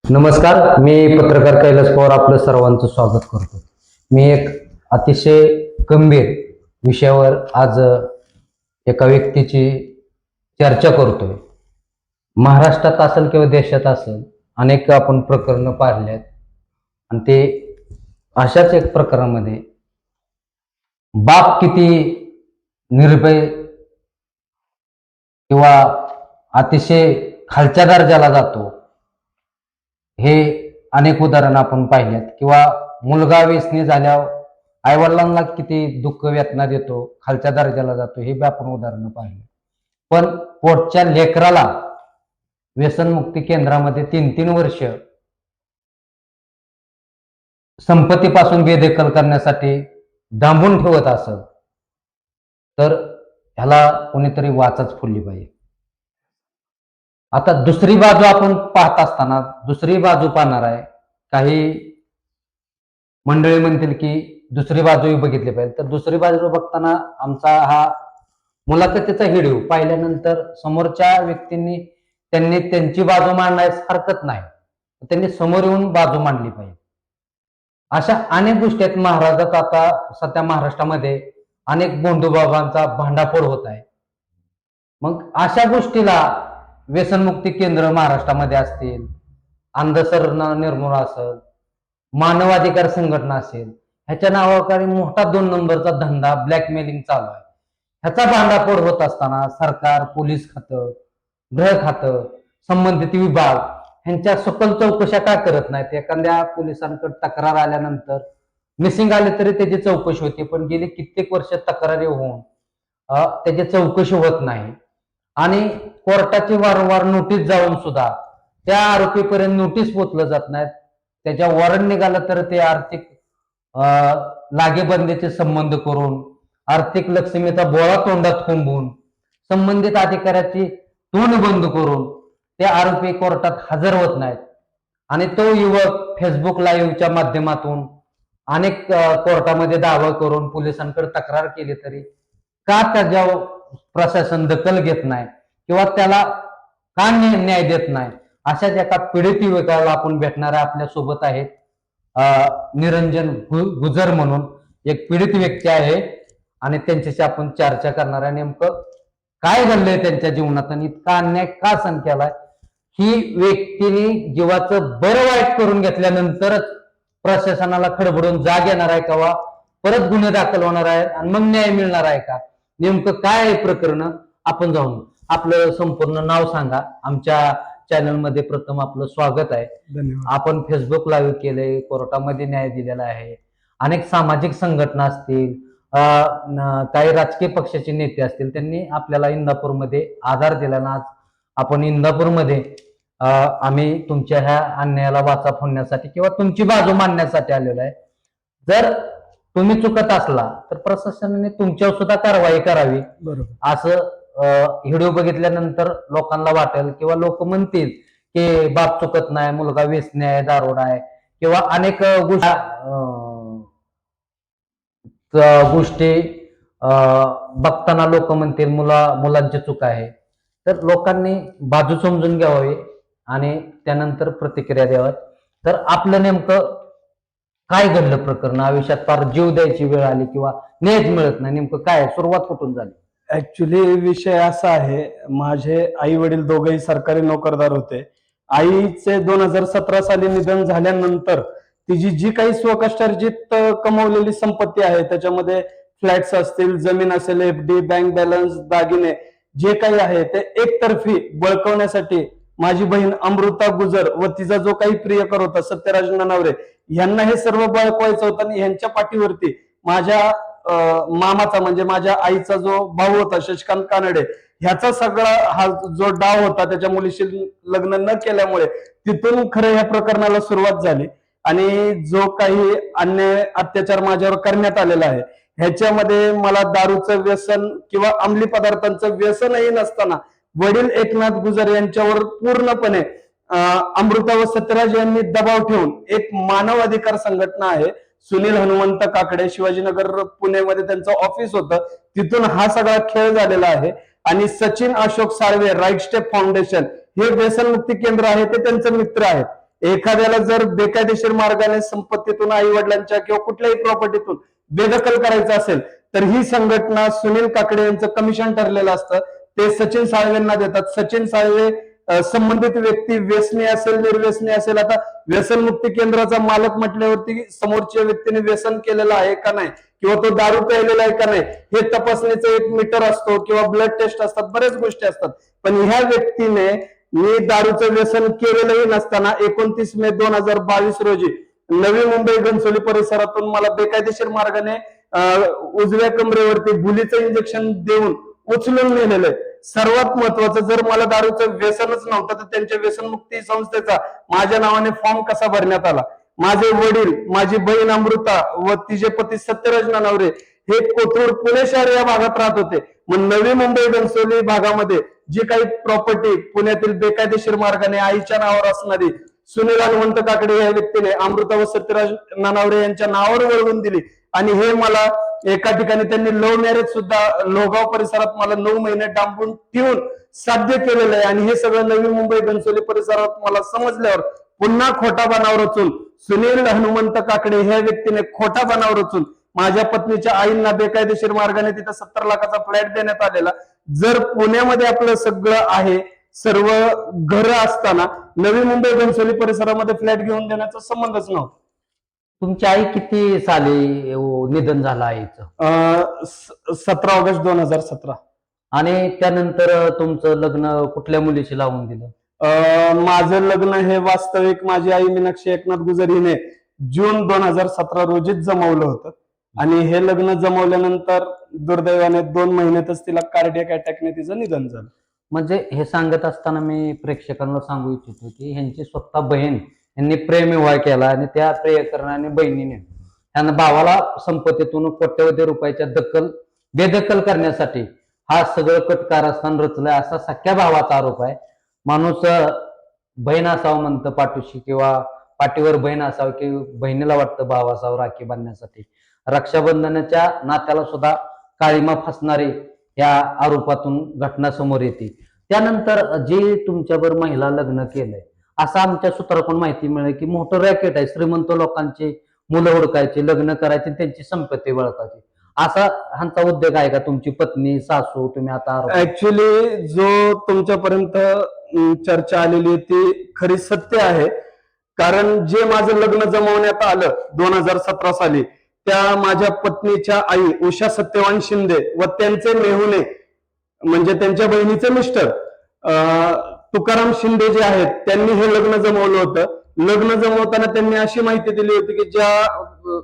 नमस्कार, मी पत्रकार कैलास पवार आपलं सर्वांचं स्वागत करतो. मी एक अतिशय गंभीर विषयावर आज एका व्यक्तीची चर्चा करतोय. महाराष्ट्रात असेल किंवा देशात असेल अनेक आपण प्रकरणं पाहिली आहेत आणि ते अशाच एक प्रकरणामध्ये बाप किती निर्भय किंवा अतिशय खालच्या दर्जाला जातो हे अनेक उदाहरण आपण पाहिलेत. किंवा मुलगा व्यसनी झाल्यावर आईवडिलांना किती दुःख वेदना देतो, खालच्या दर्जाला जातो, हे बी आपण उदाहरणं पाहिले. पण पोटच्या लेकराला व्यसनमुक्ती केंद्रामध्ये 3-3 वर्ष संपत्तीपासून बेदखल करण्यासाठी डांबून ठेवत असत तर ह्याला कोणीतरी वाचच फोडली पाहिजे. आता दुसरी बाजू आपण पाहत असताना दुसरी बाजू पाहणार आहे. काही मंडळी म्हणतील की दुसरी बाजूही बघितली पाहिजे, तर दुसरी बाजू बघताना आमचा हा मुलाखतीचा व्हिडिओ पाहिल्यानंतर समोरच्या व्यक्तींनी त्यांनी त्यांची बाजू मांडण्यास हरकत नाही, त्यांनी समोर येऊन बाजू मांडली पाहिजे. अशा अनेक गोष्टी आहेत महाराजात. आता सध्या महाराष्ट्रामध्ये अनेक बंधुबाबांचा भांडाफोड होत आहे. मग अशा गोष्टीला व्यसनमुक्ती केंद्र महाराष्ट्रामध्ये असतील, अंधश्रद्धा निर्मूलन असेल, मानवाधिकार संघटना असेल, ह्याच्या नावाखाली मोठा 2 नंबरचा धंदा ब्लॅकमेलिंग चालू आहे. ह्याचा भांडाफोड होत असताना सरकार, पोलीस खातं, गृह खातं, संबंधित विभाग ह्यांच्या सखोल चौकशा का करत नाहीत? एखाद्या पोलिसांकडे तक्रार आल्यानंतर मिसिंग आले तरी त्याची चौकशी होती, पण गेली कित्येक वर्ष तक्रारी होऊन त्याची चौकशी होत नाही. आणि कोर्टाची वारंवार नोटीस जाऊन सुद्धा त्या आरोपीपर्यंत नोटीस पोचलं जात नाहीत. त्याच्या वॉरंट निघालं तर ते आर्थिक लागेबंदीचे संबंध करून, आर्थिक लक्ष्मीचा बोळा तोंडात कोंबून, संबंधित अधिकाऱ्याची तोंड बंद करून ते आरोपी कोर्टात हजर होत नाहीत. आणि तो युवक फेसबुक लाईव्हच्या माध्यमातून अनेक कोर्टामध्ये दावा करून पोलिसांकडे तक्रार केली तरी का त्याच्यावर प्रशासन दखल घेत नाही किंवा त्याला का न्याय देत नाही? अशाच एका पीडित युवकाला आपण भेटणार आहे. आपल्या सोबत आहेत निरंजन गुजर म्हणून एक पीडित व्यक्ती आहे आणि त्यांच्याशी आपण चर्चा करणार आहे. नेमकं काय घडलंय त्यांच्या जीवनात आणि इतका अन्याय का सहन केलाय? ही व्यक्तीने जीवाचं बरं वाईट करून घेतल्यानंतरच प्रशासनाला खडबडून जाग येणार आहे का, वा परत गुन्हे दाखल होणार आहे आणि मग न्याय मिळणार आहे का? नेमकं काय आहे प्रकरण? आपण जाऊन आपलं संपूर्ण नाव सांगा. आमच्या चॅनल मध्ये प्रथम आपलं स्वागत आहे. धन्यवाद. आपण फेसबुक लाईव्ह केले, कोर्टामध्ये न्याय दिलेला आहे, अनेक सामाजिक संघटना असतील, काही राजकीय पक्षाचे नेते असतील, त्यांनी आपल्याला इंदापूरमध्ये आधार दिला ना आज आपण इंदापूरमध्ये आम्ही तुमच्या ह्या अन्यायाला वाचा फोडण्यासाठी किंवा तुमची बाजू मांडण्यासाठी आलेलो आहे. जर तुम्ही चुकत असला तर प्रशासनाने तुमच्यावर सुद्धा कारवाई करावी. बरोबर. असं व्हिडिओ बघितल्यानंतर लोकांना वाटेल किंवा लोक म्हणतील की बाप चुकत नाही, मुलगा व्यसनी आहे, दारोडा आहे किंवा अनेक गोष्टी बघताना लोक म्हणतील मुलांची चूक आहे. तर लोकांनी बाजू समजून घ्यावी आणि त्यानंतर प्रतिक्रिया द्यावी. तर आपलं नेमकं काय घडलं प्रकरण? आयुष्यात फार जीव द्यायची वेळ आली किंवा न्यायच मिळत नाही, नेमकं काय सुरुवात कुठून झाली? ऍक्च्युली विषय असा आहे, माझे आई वडील दोघेही सरकारी नोकरदार होते. आईचे 2017 साली निधन झाल्यानंतर तिची जी काही स्वकष्टार्जित कमवलेली संपत्ती आहे, त्याच्यामध्ये फ्लॅट्स असतील, जमीन असेल, FD, बँक बॅलन्स, दागिने जे काही आहे ते एकतर्फी बळकवण्यासाठी माझी बहीण अमृता गुजर व तिचा जो काही प्रियकर होता सत्यराज ननावरे यांना हे सर्व बळकवायचं होतं. आणि यांच्या पाठीवरती माझ्या मामाचा म्हणजे माझ्या आईचा जो भाऊ होता शशिकांत कानडे, ह्याचा सगळा हा जो डाव होता त्याच्या मुलीशी लग्न न केल्यामुळे तिथून खरं या प्रकरणाला सुरुवात झाली. आणि जो काही अन्याय अत्याचार माझ्यावर करण्यात आलेला आहे ह्याच्यामध्ये मला दारूचं व्यसन किंवा अंमली पदार्थांचं व्यसनही नसताना वडील एकनाथ गुजर यांच्यावर पूर्णपणे अमृता व सत्यराज यांनी दबाव ठेवून एक मानव अधिकार संघटना आहे सुनील हनुमंत काकडे, शिवाजीनगर पुणेमध्ये त्यांचं ऑफिस होतं, तिथून हा सगळा खेळ झालेला आहे. आणि Sachin Ashok Salve Right Step Foundation हे व्यसनमुक्ती केंद्र आहे ते त्यांचे मित्र आहेत. एखाद्याला जर बेकायदेशीर मार्गाने संपत्तीतून आई वडिलांच्या किंवा कुठल्याही प्रॉपर्टीतून बेदखल करायचं असेल तर ही संघटना सुनील काकडे यांचं कमिशन ठरलेलं असतं, ते सचिन साळवेंना देतात. सचिन साळवे संबंधित व्यक्ती व्यसनी असेल निर्व्यसनी असेल, आता व्यसनमुक्ती केंद्राचा मालक म्हटल्यावरती समोरच्या व्यक्तीने व्यसन केलेलं आहे का नाही किंवा तो दारू प्यायलेला आहे का नाही हे तपासणीचा एक मीटर असतो किंवा ब्लड टेस्ट असतात, बऱ्याच गोष्टी असतात. पण ह्या व्यक्तीने मी दारूचं व्यसन केलेलंही नसताना 29 मे 2022 रोजी नवी मुंबई घनसोली परिसरातून मला बेकायदेशीर मार्गाने उजव्या कमरेवरती गुलीचं इंजेक्शन देऊन उचलून नेलेलं आहे. सर्वात महत्वाचं, जर मला दारूचं व्यसनच नव्हतं तर त्यांच्या व्यसनमुक्ती संस्थेचा माझ्या नावाने फॉर्म कसा भरण्यात आला? माझे वडील, माझी बहीण अमृता व तिचे पती सत्यराज नानावरे हे कोथरूड पुणे शहर या भागात राहत होते. मग नवी मुंबई घनसोली भागामध्ये जी काही प्रॉपर्टी पुण्यातील बेकायदेशीर मार्गाने आईच्या नावावर असणारी सुनील हनुमंत काकडे या व्यक्तीने अमृता व सत्यराज नानावरे यांच्या नावावर वळवून दिली आणि हे मला एका ठिकाणी त्यांनी लव्ह मॅरेज सुद्धा लोहगाव परिसरात मला 9 महिने डांबून ठेवून साध्य केलेलं आहे. आणि हे सगळं नवी मुंबई घनसोली परिसरात मला समजल्यावर पुन्हा खोटा बनाव रचून सुनील हनुमंत काकडे ह्या व्यक्तीने खोटा बनाव रचून माझ्या पत्नीच्या आईंना बेकायदेशीर मार्गाने तिथं 70 लाखाचा फ्लॅट देण्यात आलेला. जर पुण्यामध्ये आपलं सगळं आहे, सर्व घरं असताना नवी मुंबई घनसोली परिसरामध्ये फ्लॅट घेऊन देण्याचा संबंधच नव्हता. तुमची आई किती साली निधन झालं आईचं? 17 ऑगस्ट 2017. आणि त्यानंतर तुमचं लग्न कुठल्या मुलीशी लावून दिलं? माझं लग्न हे वास्तविक माझी आई मीनाक्षी एकनाथ गुजर हिने जून 2017 रोजीच जमवलं होतं आणि हे लग्न जमवल्यानंतर दुर्दैवाने 2 महिन्यातच तिला कार्डियक अटॅकने तिचं निधन झालं. म्हणजे हे सांगत असताना मी प्रेक्षकांना सांगू इच्छितो की ह्यांची स्वतः बहीण यांनी प्रेमविवाह केला आणि त्या प्रियकरणाने बहिणीने त्यांना भावाला संपत्तीतून कोट्यवधी रुपयाच्या बेदखल करण्यासाठी हा सगळं कट कारस्थान रचलंय असा सख्या भावाचा आरोप आहे. माणूस बहीण असावं म्हणतं पाठीशी किंवा पाठीवर बहीण असावं की बहिणीला वाटतं भाव असावं राखी बांधण्यासाठी. रक्षाबंधनाच्या नात्याला सुद्धा काळीमा फासणारी या आरोपातून घटना समोर येते. त्यानंतर जे तुमच्यावर महिला लग्न केलंय असं आमच्या सूत्राकडून माहिती मिळेल की मोठं रॅकेट आहे, श्रीमंत लोकांची मुलं हुडकायची, लग्न करायची, त्यांची संपत्ती वळखायची, असा ह्यांचा उद्योग आहे का? तुमची पत्नी, सासू, तुम्ही आता ऍक्च्युली जो तुमच्यापर्यंत चर्चा आलेली आहे ती खरी सत्य आहे. कारण जे माझं लग्न जमवण्यात आलं 2017 साली त्या माझ्या पत्नीच्या आई उषा सत्यवान शिंदे व त्यांचे मेहुणे म्हणजे त्यांच्या बहिणीचे मिस्टर तुकाराम शिंदे जे आहेत त्यांनी हे लग्न जमवलं होतं. लग्न जमवताना त्यांनी अशी माहिती दिली होती की ज्या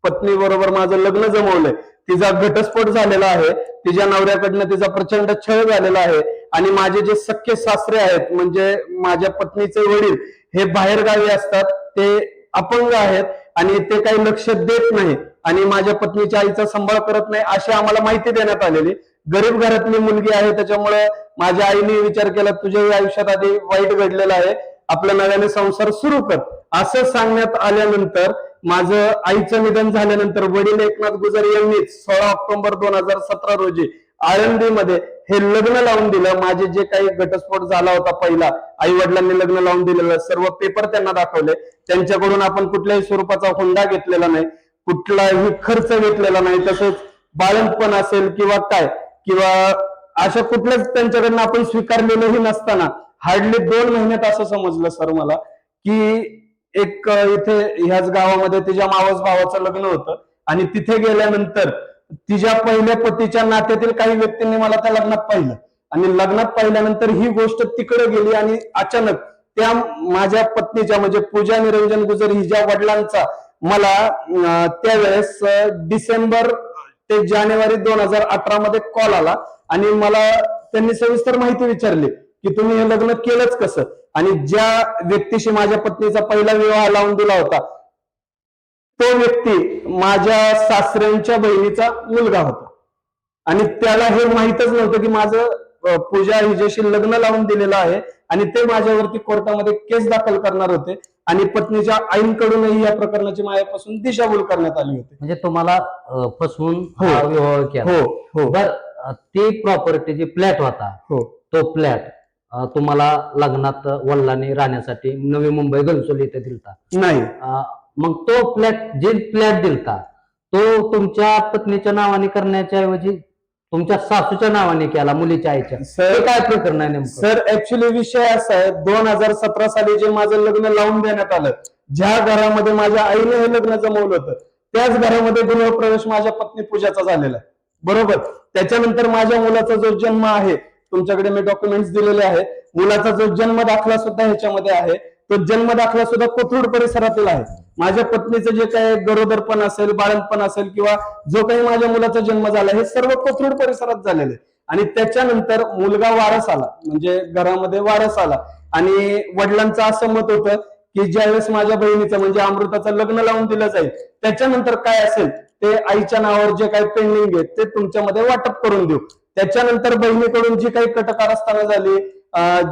पत्नी बरोबर माझं लग्न जमवलंय तिचा घटस्फोट झालेला आहे, तिच्या नवऱ्याकडनं तिचा प्रचंड छळ झालेला आहे आणि माझे जे सख्खे सासरे आहेत म्हणजे माझ्या पत्नीचे वडील हे बाहेरगावी असतात, ते अपंग आहेत आणि ते काही लक्ष देत नाही आणि माझ्या पत्नीच्या आईचा सांभाळ करत नाही अशी आम्हाला माहिती देण्यात आलेली. गरीब घरातली मुलगी आहे त्याच्यामुळे माझ्या आईने विचार केला तुझ्याही आयुष्यात आधी वाईट घडलेलं आहे, आपल्या नव्याने संसार सुरू कर असं सांगण्यात आल्यानंतर माझं आईचं निधन झाल्यानंतर वडील एकनाथ गुजर यांनीच 16 ऑक्टोबर 2017 रोजी आळंदीमध्ये हे लग्न लावून दिलं. माझे जे काही घटस्फोट झाला होता पहिला आई वडिलांनी लग्न लावून दिलेलं सर्व पेपर त्यांना दाखवले. त्यांच्याकडून आपण कुठल्याही स्वरूपाचा हुंडा घेतलेला नाही, कुठलाही खर्च घेतलेला नाही, तसंच बाळंतपण असेल किंवा काय किंवा अशा कुठल्याच त्यांच्याकडनं आपण स्वीकारलेलंही नसताना हार्डली 2 महिन्यात असं समजलं सर मला की एक इथे ह्याच गावामध्ये तिच्या मावस भावाचं लग्न होतं आणि तिथे गेल्यानंतर तिच्या पहिल्या पतीच्या नात्यातील काही व्यक्तींनी मला त्या लग्नात पाहिलं आणि लग्नात पाहिल्यानंतर ही गोष्ट तिकडे गेली आणि अचानक त्या माझ्या पत्नीच्या म्हणजे पूजा निरंजन गुजर हिच्या वडिलांचा मला त्यावेळेस डिसेंबर ते जानेवारी 2018 मध्ये कॉल आला आणि मला त्यांनी सविस्तर माहिती विचारली की तुम्ही हे लग्न केलंच कसं आणि ज्या व्यक्तीशी माझ्या पत्नीचा पहिला विवाह लावून दिला होता तो व्यक्ती माझ्या सासऱ्यांच्या बहिणीचा मुलगा होता आणि त्याला हे माहितच नव्हतं की माझं पूजा हिच्याशी लग्न लावून दिलेलं आहे आणि ते माझ्यावरती कोर्टामध्ये केस दाखल करणार होते आणि पत्नीच्या आईंकडूनही या प्रकरणाची माझ्यापासून दिशाभूल करण्यात आली होती. म्हणजे तुम्हाला फसवून विवाह केला? हो हो. बर, ती प्रॉपर्टी जी फ्लॅट होता हो तो फ्लॅट तुम्हाला लग्नात वडिलांनी राहण्यासाठी नवी मुंबई घनसोली इथे दिलता. नाही. मग तो फ्लॅट दिलता तो तुमच्या पत्नीच्या नावाने करण्याच्या ऐवजी तुमच्या सासूच्या नावाने केला, मुलीच्या आईच्या. सर हे काय प्रकरण आहे नेमकं? सर ऍक्च्युली विषय असा आहे, 2017 साली जे माझं लग्न लावून देण्यात आलं, ज्या घरामध्ये माझ्या आईने हे लग्न जमवलं होतं त्याच घरामध्ये गृहप्रवेश माझ्या पत्नी पूजाचा झालेला आहे. बरोबर. त्याच्यानंतर माझ्या मुलाचा जो जन्म आहे, तुमच्याकडे मी डॉक्युमेंट्स दिलेले आहेत, मुलाचा जो जन्म दाखला सुद्धा ह्याच्यामध्ये आहे, तो जन्म दाखला सुद्धा कोथरूड परिसरातील आहे. माझ्या पत्नीचं जे काही गरोदरपण असेल, बाळंतपण असेल किंवा जो काही माझ्या मुलाचा जन्म झाला हे सर्व कोथरूड परिसरात झालेले. आणि त्याच्यानंतर मुलगा वारस आला, म्हणजे घरामध्ये वारस आला, आणि वडिलांचं असं मत होतं की ज्यावेळेस माझ्या बहिणीचं म्हणजे अमृताचं लग्न लावून दिलं जाईल त्याच्यानंतर काय असेल ते आईच्या नावावर जे काही पेंडिंग आहे ते तुमच्यामध्ये वाटप करून देऊ. त्याच्यानंतर बहिणीकडून जी काही कटकारस्थानं झाली,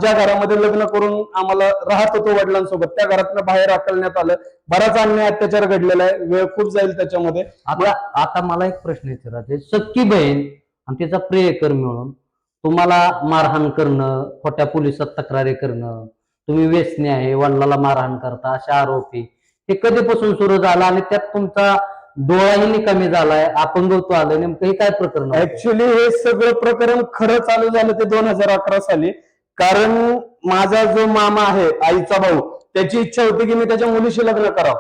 ज्या घरामध्ये लग्न करून आम्हाला राहत होतो वडिलांसोबत, त्या घरातनं बाहेर हाकलण्यात आलं. बराच अन्याय अत्याचार घडलेला आहे, वेळ खूप जाईल त्याच्यामध्ये. आता मला एक प्रश्न विचारायचा, सख्खी बहीण आणि तिचा प्रियकर मिळून तुम्हाला मारहाण करणं, खोट्या पोलिसात तक्रारी करणं, तुम्ही व्यसनी आहे, वडिलाला मारहाण करता, अशा आरोपी, हे कधीपासून सुरू झाला आणि त्यात तुमचा डोळाही निकामी झालाय, अपंगत्व आलं, नेमकं हे काय प्रकरण? ऍक्च्युली हे सगळं प्रकरण खरं चालू झालं ते 2011 साली. कारण माझा जो मामा आहे, आईचा भाऊ, त्याची इच्छा होती की मी त्याच्या मुलीशी लग्न करावं.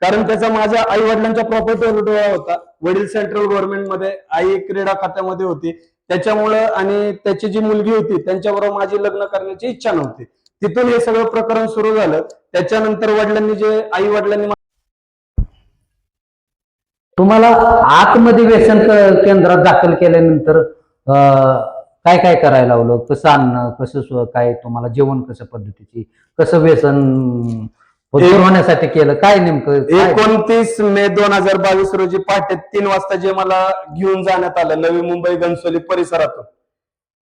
कारण त्याचा माझ्या आई वडिलांच्या प्रॉपर्टीवर डोळा होता. वडील सेंट्रल गव्हर्नमेंटमध्ये, आई क्रीडा खात्यामध्ये होती. त्याच्यामुळं आणि त्याची जी मुलगी होती त्यांच्याबरोबर माझी लग्न करण्याची इच्छा नव्हती. तिथून हे सगळं प्रकरण सुरू झालं. त्याच्यानंतर आई वडिलांनी तुम्हाला आतमध्ये व्यसन केंद्रात दाखल केल्यानंतर काय काय करायला लावलं, कसं आणणं, कसं काय तुम्हाला जेवण, कसं पद्धतीची, कसं व्यसन दूर होण्यासाठी केलं, काय नेमकं? 29 मे 2022 रोजी पहाटे 3 वाजता जे मला घेऊन जाण्यात आलं नवी मुंबई घनसोली परिसरातून,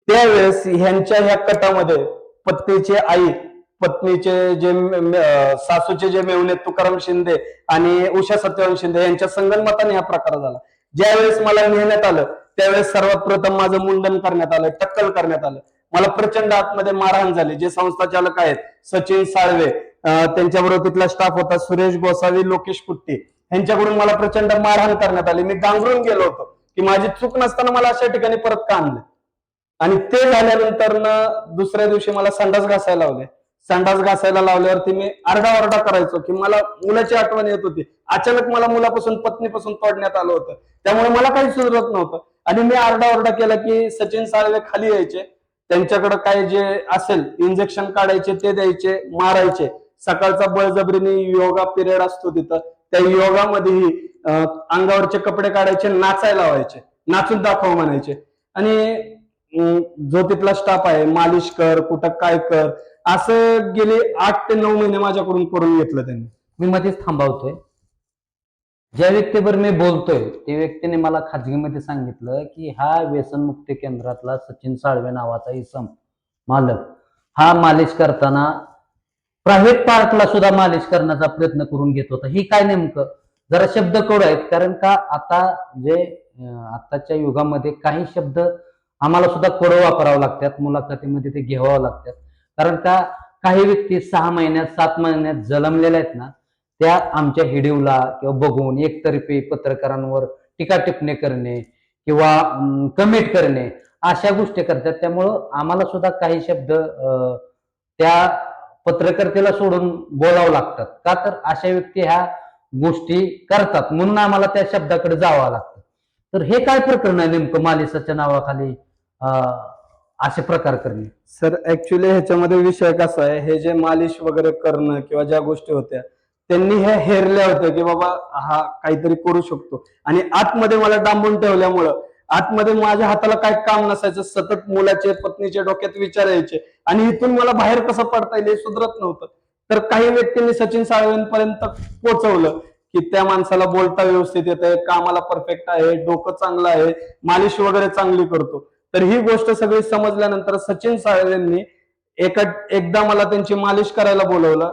त्यावेळेस ह्यांच्या ह्या कटामध्ये पत्नीचे आई, पत्नीचे जे सासूचे जे मेहुणे तुकाराम शिंदे आणि उषा सत्यवान शिंदे यांच्या संगनमताने हा प्रकार झाला. ज्यावेळेस मला नेण्यात आलं त्यावेळेस सर्वात प्रथम माझं मुंडन करण्यात आलं, टक्कल करण्यात आलं. मला प्रचंड आतमध्ये मारहाण झाली. जे संस्थाचालक आहेत सचिन साळवे, त्यांच्याबरोबर तिथला स्टाफ होता सुरेश गोसावी, लोकेश कुट्टी, यांच्याकडून मला प्रचंड मारहाण करण्यात आली. मी गांगरून गेलो होतो की माझी चूक नसताना मला अशा ठिकाणी परत का आणलं. आणि ते झाल्यानंतर दुसऱ्या दिवशी मला संडास घासायला लावले. संडास घासायला लावल्यावरती मी आरडाओरडा करायचो की मला मुलाची आठवण येत होती. अचानक मला मुलापासून, पत्नीपासून तोडण्यात आलं होतं, त्यामुळे मला काही सुधरत नव्हतं. आणि मी आरडाओरडा केला की सचिन साळवे खाली यायचे, त्यांच्याकडे काय जे असेल इंजेक्शन काढायचे ते द्यायचे, मारायचे. सकाळचा बळजबरीने योगा पिरियड असतो तिथं, त्या योगामध्येही अंगावरचे कपडे काढायचे, नाचायला लावायचे, नाचून दाखव म्हणायचे. आणि जो तिथला स्टाफ आहे, मालिश कर, कुठं काय कर, असं गेले 8 ते 9 महिने माझ्याकडून करून घेतलं त्यांनी. मी मध्येच थांबवतोय. ज्या व्यक्तीवर मी बोलतोय त्या व्यक्तीने मला खाजगीमध्ये सांगितलं की हा व्यसनमुक्ती केंद्रातला सचिन साळवे नावाचा इसम मालक, हा मालिश करताना प्रायव्हेट पार्टला सुद्धा मालिश करण्याचा प्रयत्न करून घेत होता. ही काय नेमकं जरा शब्द कोड आहेत, कारण का आता आताच्या युगामध्ये काही शब्द आम्हाला सुद्धा कोड वापरावं लागतात, मुलाखतीमध्ये ते घ्यावं लागतात. कारण का काही व्यक्ती 6 महिन्यात 7 महिन्यात जन्मलेल्या आहेत ना, त्या आमच्या व्हिडिओला किंवा बघून एकतर्फी पत्रकारांवर टीका टिप्पणी करणे किंवा कमेंट करणे अशा गोष्टी करतात. त्यामुळं आम्हाला सुद्धा काही शब्द त्या पत्रकारितेला सोडून बोलावं लागतात. का तर अशा व्यक्ती ह्या गोष्टी करतात, म्हणून आम्हाला त्या शब्दाकडे जावं लागतं. तर हे काय प्रकरण आहे नेमकं, मालिशाच्या नावाखाली असे प्रकार करणे? सर ऍक्च्युली ह्याच्यामध्ये विषय कसा आहे, हे जे मालिश वगैरे करणं किंवा ज्या गोष्टी होत्या त्यांनी ह्या हेरल्या होत्या की बाबा हा काहीतरी करू शकतो. आणि आतमध्ये मला डांबून ठेवल्यामुळं आतमध्ये माझ्या हाताला काय काम नसायचं. सतत मुलाचे, पत्नीच्या डोक्यात विचार यायचे आणि इथून मला बाहेर कसं पडता येईल हे सुधरत नव्हतं. तर काही व्यक्तींनी सचिन साळवेंपर्यंत पोहोचवलं की त्या माणसाला बोलता व्यवस्थित येत आहे, कामाला परफेक्ट आहे, डोकं चांगलं आहे, मालिश वगैरे चांगली करतो. तर ही गोष्ट सगळी समजल्यानंतर सचिन साळवेंनी एकदा मला त्यांची मालिश करायला बोलवलं.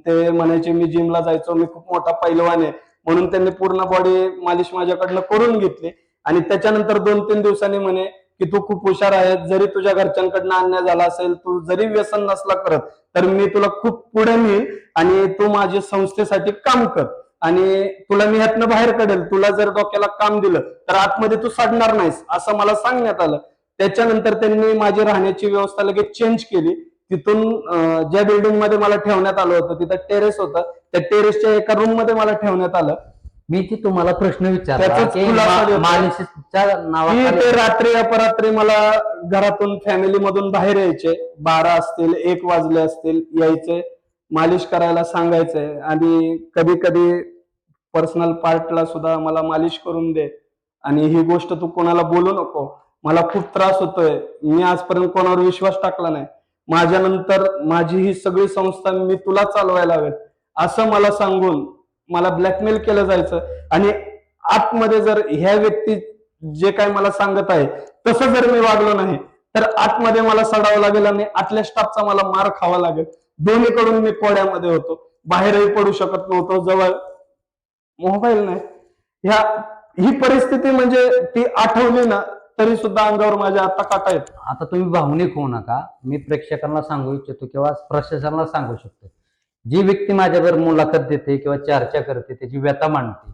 ते म्हणायचे मी जिमला जायचो, मी खूप मोठा पैलवान आहे, म्हणून त्यांनी पूर्ण बॉडी मालिश माझ्याकडनं करून घेतली. आणि त्याच्यानंतर 2-3 दिवसांनी म्हणे की तू खूप हुशार आहे, जरी तुझ्या घरच्यांकडनं अन्याय झाला असेल, तू जरी व्यसन नसला करत तर मी तुला खूप पुढे नेईल आणि तू माझ्या संस्थेसाठी काम कर आणि तुला मी ह्यातनं बाहेर काढेल. तुला जर डोक्याला काम दिलं तर आतमध्ये तू सडणार नाहीस असं मला सांगण्यात आलं. त्याच्यानंतर त्यांनी माझी राहण्याची व्यवस्था लगेच चेंज केली. तिथून ज्या बिल्डिंग मध्ये मला ठेवण्यात आलं होतं तिथं टेरेस होतं, त्या टेरेसच्या एका रूम मध्ये मला ठेवण्यात आलं. मी ती तुम्हाला प्रश्न विचारला त्याचाच की खुलासा देतो. मालिशच्या की नावाखाली ते रात्री अपरात्री मला घरातून फॅमिली मधून बाहेर यायचे, 12 असतील 1 वाजले असतील, यायचे मालिश करायला सांगायचे आणि कधी कधी पर्सनल पार्टला सुद्धा मला मालिश करून दे आणि ही गोष्ट तू कोणाला बोलू नको, मला खूप त्रास होतोय, मी आजपर्यंत कोणावर विश्वास टाकला नाही, माझ्यानंतर माझी ही सगळी संस्था मी तुला चालवायला हवेत असं मला सांगून मला ब्लॅकमेल केलं जायचं. आणि आतमध्ये जर ह्या व्यक्ती जे काय मला सांगत आहे तसं जर मी वागलो नाही तर आतमध्ये मला सडावं लागेल आणि आतल्या स्टाफचा मला मार खावा लागेल. दोन्हीकडून मी कोड्यामध्ये होतो, बाहेरही पडू शकत नव्हतो, जवळ मोबाईल नाही. ह्या ही परिस्थिती म्हणजे ती आठवली ना तरी सुद्धा अंगावर माझ्या आता काटा येतो. आता तुम्ही भावनिक होऊ नका. मी प्रेक्षकांना सांगू इच्छितो किंवा प्रशासनाला सांगू शकतो, जी व्यक्ती माझ्यावर मुलाखत देते किंवा चर्चा करते त्याची व्यथा मांडते,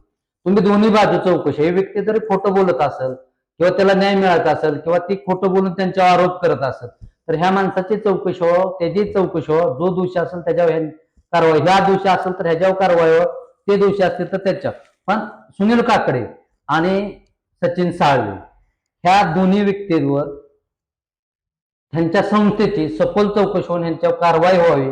तुम्ही दोन्ही बाजू चौकशी. ही व्यक्ती जरी खोटं बोलत असेल किंवा त्याला न्याय मिळत असेल किंवा ती खोटं बोलून त्यांच्यावर आरोप करत असेल तर ह्या माणसाची चौकशी हो, त्याची चौकशी हो. जो दोषी असेल त्याच्यावर कारवाई, ह्या दोषी असेल तर ह्याच्यावर कारवाई हो, ते दोषी असतील तर त्याच्या. पण सुनील काकडे आणि सचिन साळवे ह्या दोन्ही व्यक्तींवर त्यांच्या संस्थेची सखोल चौकशी होऊन यांच्यावर कारवाई व्हावी.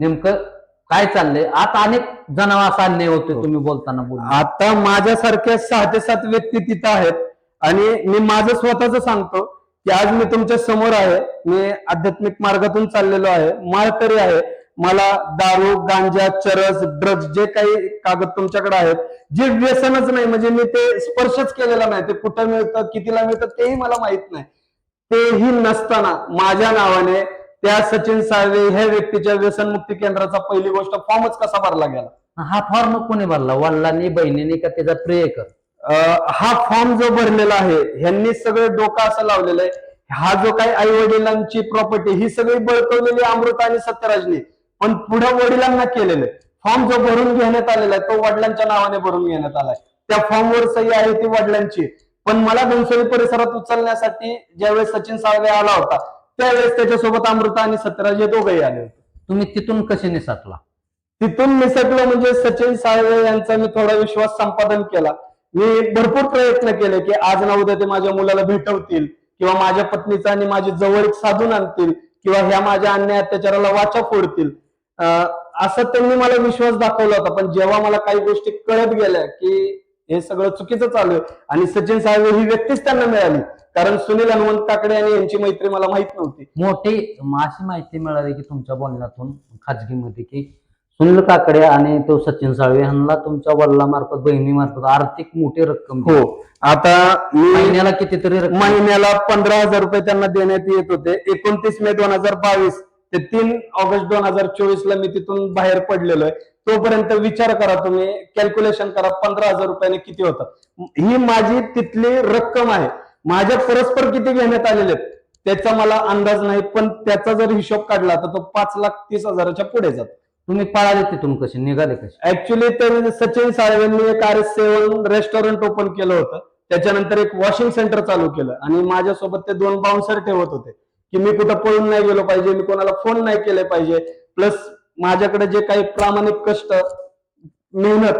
नेमकं काय चाललंय आता अनेक जणांना असा अन्याय होतोय तुम्ही बोलताना बोलला. आता माझ्यासारख्या 6 ते 7 व्यक्ती तिथं आहेत आणि मी माझं स्वतःच सांगतो की आज मी तुमच्या समोर आहे, मी आध्यात्मिक मार्गातून चाललेलो आहे, माळकरी आहे. मला दारू, गांजा, चरस, ड्रग्ज जे काही कागद तुमच्याकडे आहेत, जे व्यसनच नाही म्हणजे मी ते स्पर्शच केलेला नाही, ते कुठं मिळतं कितीला मिळतं तेही मला माहित नाही, तेही नसताना माझ्या नावाने त्या सचिन साळवे ह्या व्यक्तीच्या व्यसनमुक्ती केंद्राचा पहिली गोष्ट फॉर्मच कसा भरला गेला. हा फॉर्म कोणी भरला, वडिलांनी, बहिणीने का त्याचा प्रियकर? हा फॉर्म जो भरलेला आहे ह्यांनी सगळं डोकं असं लावलेलं आहे, हा जो काही आई वडिलांची प्रॉपर्टी ही सगळी बळकवलेली अमृता आणि सत्यराजनी, पण पुढे वडिलांना केलेलं फॉर्म जो भरून घेण्यात आलेला आहे तो वडिलांच्या नावाने भरून घेण्यात आलाय. त्या फॉर्मवर सही आहे ती वडिलांची. पण मला घनसोली परिसरात उचलण्यासाठी ज्यावेळेस सचिन साळवे आला होता त्यावेळेस त्याच्यासोबत अमृता आणि सत्यराज हे दोघंही आले होते. तुम्ही तिथून कसे निसटला? तिथून निसटलो म्हणजे सचिन साळवे यांचा मी थोडा विश्वास संपादन केला. मी भरपूर प्रयत्न केले की आज ना उद्या ते माझ्या मुलाला भेटवतील किंवा माझ्या पत्नीचा आणि माझी जवळीक साधून आणतील किंवा ह्या माझ्या अन्याय अत्याचाराला वाचा फोडतील, असं त्यांनी मला विश्वास दाखवला होता. पण जेव्हा मला काही गोष्टी कळत गेल्या की हे सगळं चुकीचं चालू आहे आणि सचिन साळवे ही व्यक्तीच त्यांना मिळाली, कारण सुनील हनुमंत काकडे आणि यांची मैत्री मला माहित नव्हती. मोठी अशी माहिती मिळाली की तुमच्या बोलण्यातून खाजगीमध्ये की सुनील काकडे आणि तो सचिन साळवे यांना तुमच्या वडिलांमार्फत, बहिणीमार्फत आर्थिक मोठी रक्कम. हो, आता महिन्याला कितीतरी रक्कम, महिन्याला 15,000 रुपये त्यांना देण्यात येत होते. 29 मे 2022 ते 3 ऑगस्ट 2024 ला मी तिथून बाहेर पडलेलो आहे. तोपर्यंत विचार करा तुम्ही, कॅल्क्युलेशन करा 15,000 रुपयाने किती होतात. ही माझी तिथली रक्कम आहे. माझ्या परस्पर किती घेण्यात आलेले आहेत त्याचा मला अंदाज नाही, पण त्याचा जर हिशोब काढला तर तो 5,30,000च्या पुढे जातो. तुम्ही पळाले तिथून कसे, निघाले कसे? ऍक्च्युली तर सचिन साळवेंनी एक RS7 रेस्टॉरंट ओपन केलं होतं, त्याच्यानंतर एक वॉशिंग सेंटर चालू केलं आणि माझ्यासोबत ते 2 बाउन्सर ठेवत होते की मी कुठं पळून नाही गेलो पाहिजे, मी कोणाला फोन नाही केले पाहिजे. प्लस माझ्याकडे जे काही प्रामाणिक कष्ट, मेहनत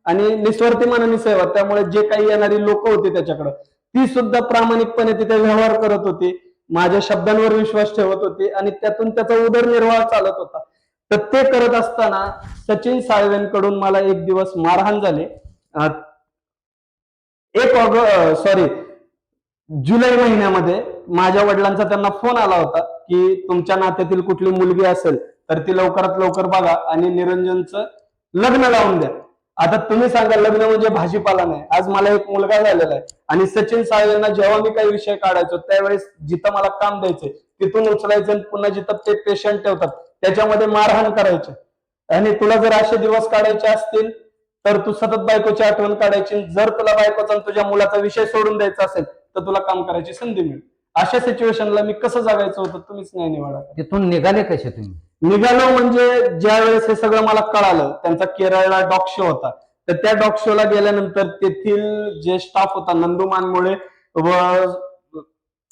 आणि निस्वार्थी मनाने सेवा, त्यामुळे जे काही येणारी लोक होती त्याच्याकडे ती सुद्धा प्रामाणिकपणे तिथे व्यवहार करत होती, माझ्या शब्दांवर विश्वास ठेवत होती आणि त्यातून त्याचा उदरनिर्वाह चालत होता. तर ते करत असताना सचिन साळवेंकडून मला एक दिवस मारहाण झाली. 1 जुलै महिन्यामध्ये माझ्या वडिलांचा त्यांना फोन आला होता की तुमच्या नात्यातील कुठली मुलगी असेल तर ती लवकरात लवकर बघा आणि निरंजनचं लग्न लावून द्या. आता तुम्ही सांगा, लग्न म्हणजे भाजीपाला नाही. आज मला एक मुलगा झालेला आहे आणि सचिन साळवेंना जेव्हा मी काही विषय काढायचो त्यावेळेस जिथं मला काम द्यायचे तिथून उचलायचं आणि पुन्हा जिथं ते पेशंट ठेवतात त्याच्यामध्ये मारहाण करायचे. आणि तुला जर असे दिवस काढायचे असतील तर तू सतत बायकोची आठवण काढायची, जर तुला बायकोचा तुझ्या मुलाचा विषय सोडून द्यायचा असेल तर तुला काम करायची संधी मिळेल. अशा सिच्युएशनला मी कसं जगायचं होतं तुम्हीच नाही निवडा. तिथून निघाले कसे तुम्ही? निघालो म्हणजे ज्या वेळेस हे सगळं मला कळालं, त्यांचा केरळला डॉग शो होता, तर त्या डॉग शोला गेल्यानंतर तेथील जे स्टाफ होता नंदू मानमोळे व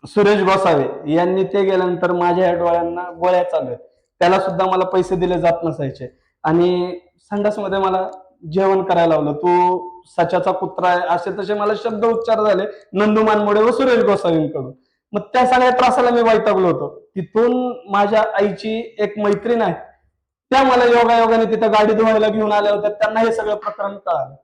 सुरेश गोसावे यांनी ते गेल्यानंतर माझ्या या डोळ्यांना गोळ्या चालू आहेत. त्याला सुद्धा मला पैसे दिले जात नसायचे आणि संडासमध्ये मला जेवण करायला लावलं. तू सच्याचा कुत्रा आहे असे तसे मला शब्द उच्चार झाले नंदू मानमोळे व सुरेश गोसावींकडून. मग त्या सगळ्या त्रासाला मी वैतागलो होतो. तिथून माझ्या आईची एक मैत्रीण आहे, त्या मला योगायोगाने तिथं गाडी धुवायला घेऊन आल्या होत्या. त्यांना हे सगळं प्रकरण कळालं.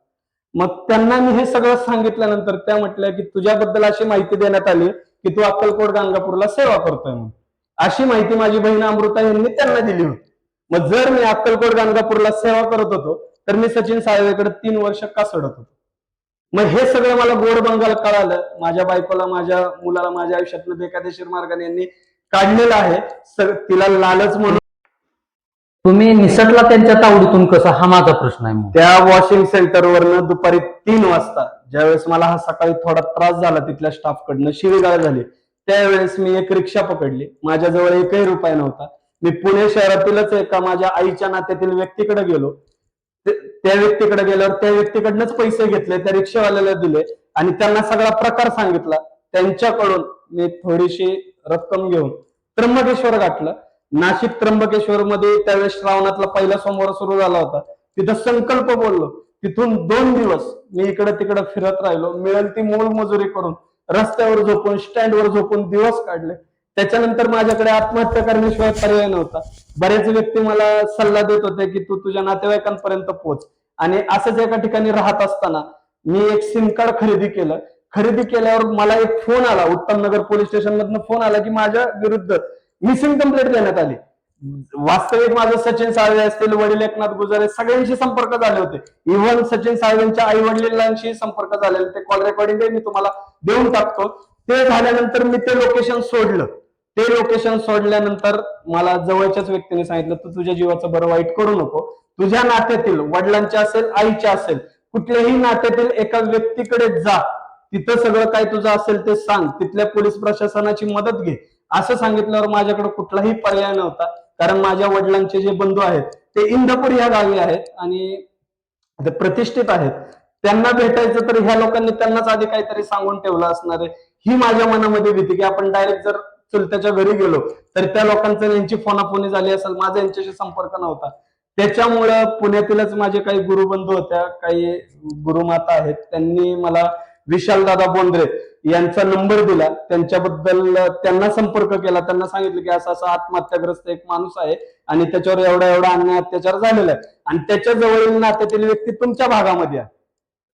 मग त्यांना मी हे सगळं सांगितल्यानंतर त्या म्हटल्या की तुझ्याबद्दल अशी माहिती देण्यात आली की तू अक्कलकोट गाणगापूरला सेवा करतोय म्हणून. अशी माहिती माझी बहीण अमृता यांनी त्यांना दिली होती. मग जर मी अक्कलकोट गाणगापूरला सेवा करत होतो तर मी सचिन साळवेकडे 3 वर्ष का सडत होतो? मग हे सगळं मला गोड बंगाल कळालं. माझ्या बायकोला, माझ्या मुलाला माझ्या आयुष्यातनं बेकायदेशीर मार्गाने यांनी काढलेलं आहे. तिला लालच म्हणून. तुम्ही निसटला त्यांच्या तावडीतून कसं, हा माझा प्रश्न आहे. मग त्या वॉशिंग सेंटरवरनं दुपारी 3 वाजता ज्यावेळेस मला हा सकाळी थोडा त्रास झाला तिथल्या स्टाफकडनं, शिवीगाळ झाली, त्यावेळेस मी एक रिक्षा पकडली. माझ्याजवळ एकही रुपया नव्हता. मी पुणे शहरातीलच एका माझ्या आईच्या नात्यातील व्यक्तीकडे गेलो. त्या व्यक्तीकडे गेल्यावर त्या व्यक्तीकडनंच पैसे घेतले, त्या रिक्षावाल्याला दिले आणि त्यांना सगळा प्रकार सांगितला. त्यांच्याकडून मी थोडीशी रक्कम घेऊन त्र्यंबकेश्वर गाठलं. नाशिक त्र्यंबकेश्वर मध्ये त्यावेळेस श्रावणातला पहिला सोमवार सुरू झाला होता. तिथं संकल्प बोललो. तिथून 2 दिवस मी इकडे तिकडे फिरत राहिलो. मिळेल ती मोलमजुरी करून, रस्त्यावर झोपून, स्टँडवर झोपून दिवस काढले. त्याच्यानंतर माझ्याकडे आत्महत्या करण्याशिवाय पर्याय नव्हता. बरेच व्यक्ती मला सल्ला देत होते की तू तुझ्या नातेवाईकांपर्यंत पोहोच. आणि असंच एका ठिकाणी राहत असताना मी एक सिम कार्ड खरेदी केलं. खरेदी केल्यावर मला एक फोन आला, उत्तम नगर पोलीस स्टेशन मधनं फोन आला की माझ्या विरुद्ध मिसिंग कंप्लेंट देण्यात आली. वास्तविक माझं सचिन साळवे असतील, वडील एकनाथ गुजरे, सगळ्यांशी संपर्क झाले होते. इव्हन सचिन साळवेंच्या आई वडिलांशी संपर्क झालेले. ते कॉल रेकॉर्डिंग मी तुम्हाला देऊन टाकतो. ते झाल्यानंतर मी ते लोकेशन सोडलं. ते लोकेशन सोडल्यानंतर मला जवळच्याच व्यक्तीने सांगितलं तू तुझ्या जीवाचं बरं वाईट करू नको. तुझ्या नात्यातील वडिलांच्या असेल, आईच्या असेल, कुठल्याही नात्यातील एका व्यक्तीकडे जा. तिथं सगळं काय तुझं असेल ते सांग. तिथल्या पोलीस प्रशासनाची मदत घे. असं सांगितल्यावर माझ्याकडे कुठलाही पर्याय नव्हता. कारण माझ्या वडिलांचे जे बंधू आहेत ते इंदापूर या गावी आहेत आणि ते प्रतिष्ठित आहेत. त्यांना भेटायचं तर ह्या लोकांनी त्यांनाच आधी काहीतरी सांगून ठेवलं असणार आहे, ही माझ्या मनामध्ये भीती की आपण डायरेक्ट जर चुलत्याच्या घरी गेलो तर त्या लोकांचं यांची फोनाफोनी झाली असेल. माझा यांच्याशी संपर्क नव्हता. त्याच्यामुळं पुण्यातीलच माझे काही गुरुबंधू होत्या, काही गुरुमाता आहेत, त्यांनी मला विशालदादा बोंद्रे यांचा नंबर दिला. त्यांच्याबद्दल त्यांना संपर्क केला. त्यांना सांगितलं की असा असा आत्महत्याग्रस्त एक माणूस आहे आणि त्याच्यावर एवढा एवढा अन्याय अत्याचार झालेला आहे आणि त्याच्या जवळील नात्यातील व्यक्ती तुमच्या भागामध्ये आहे.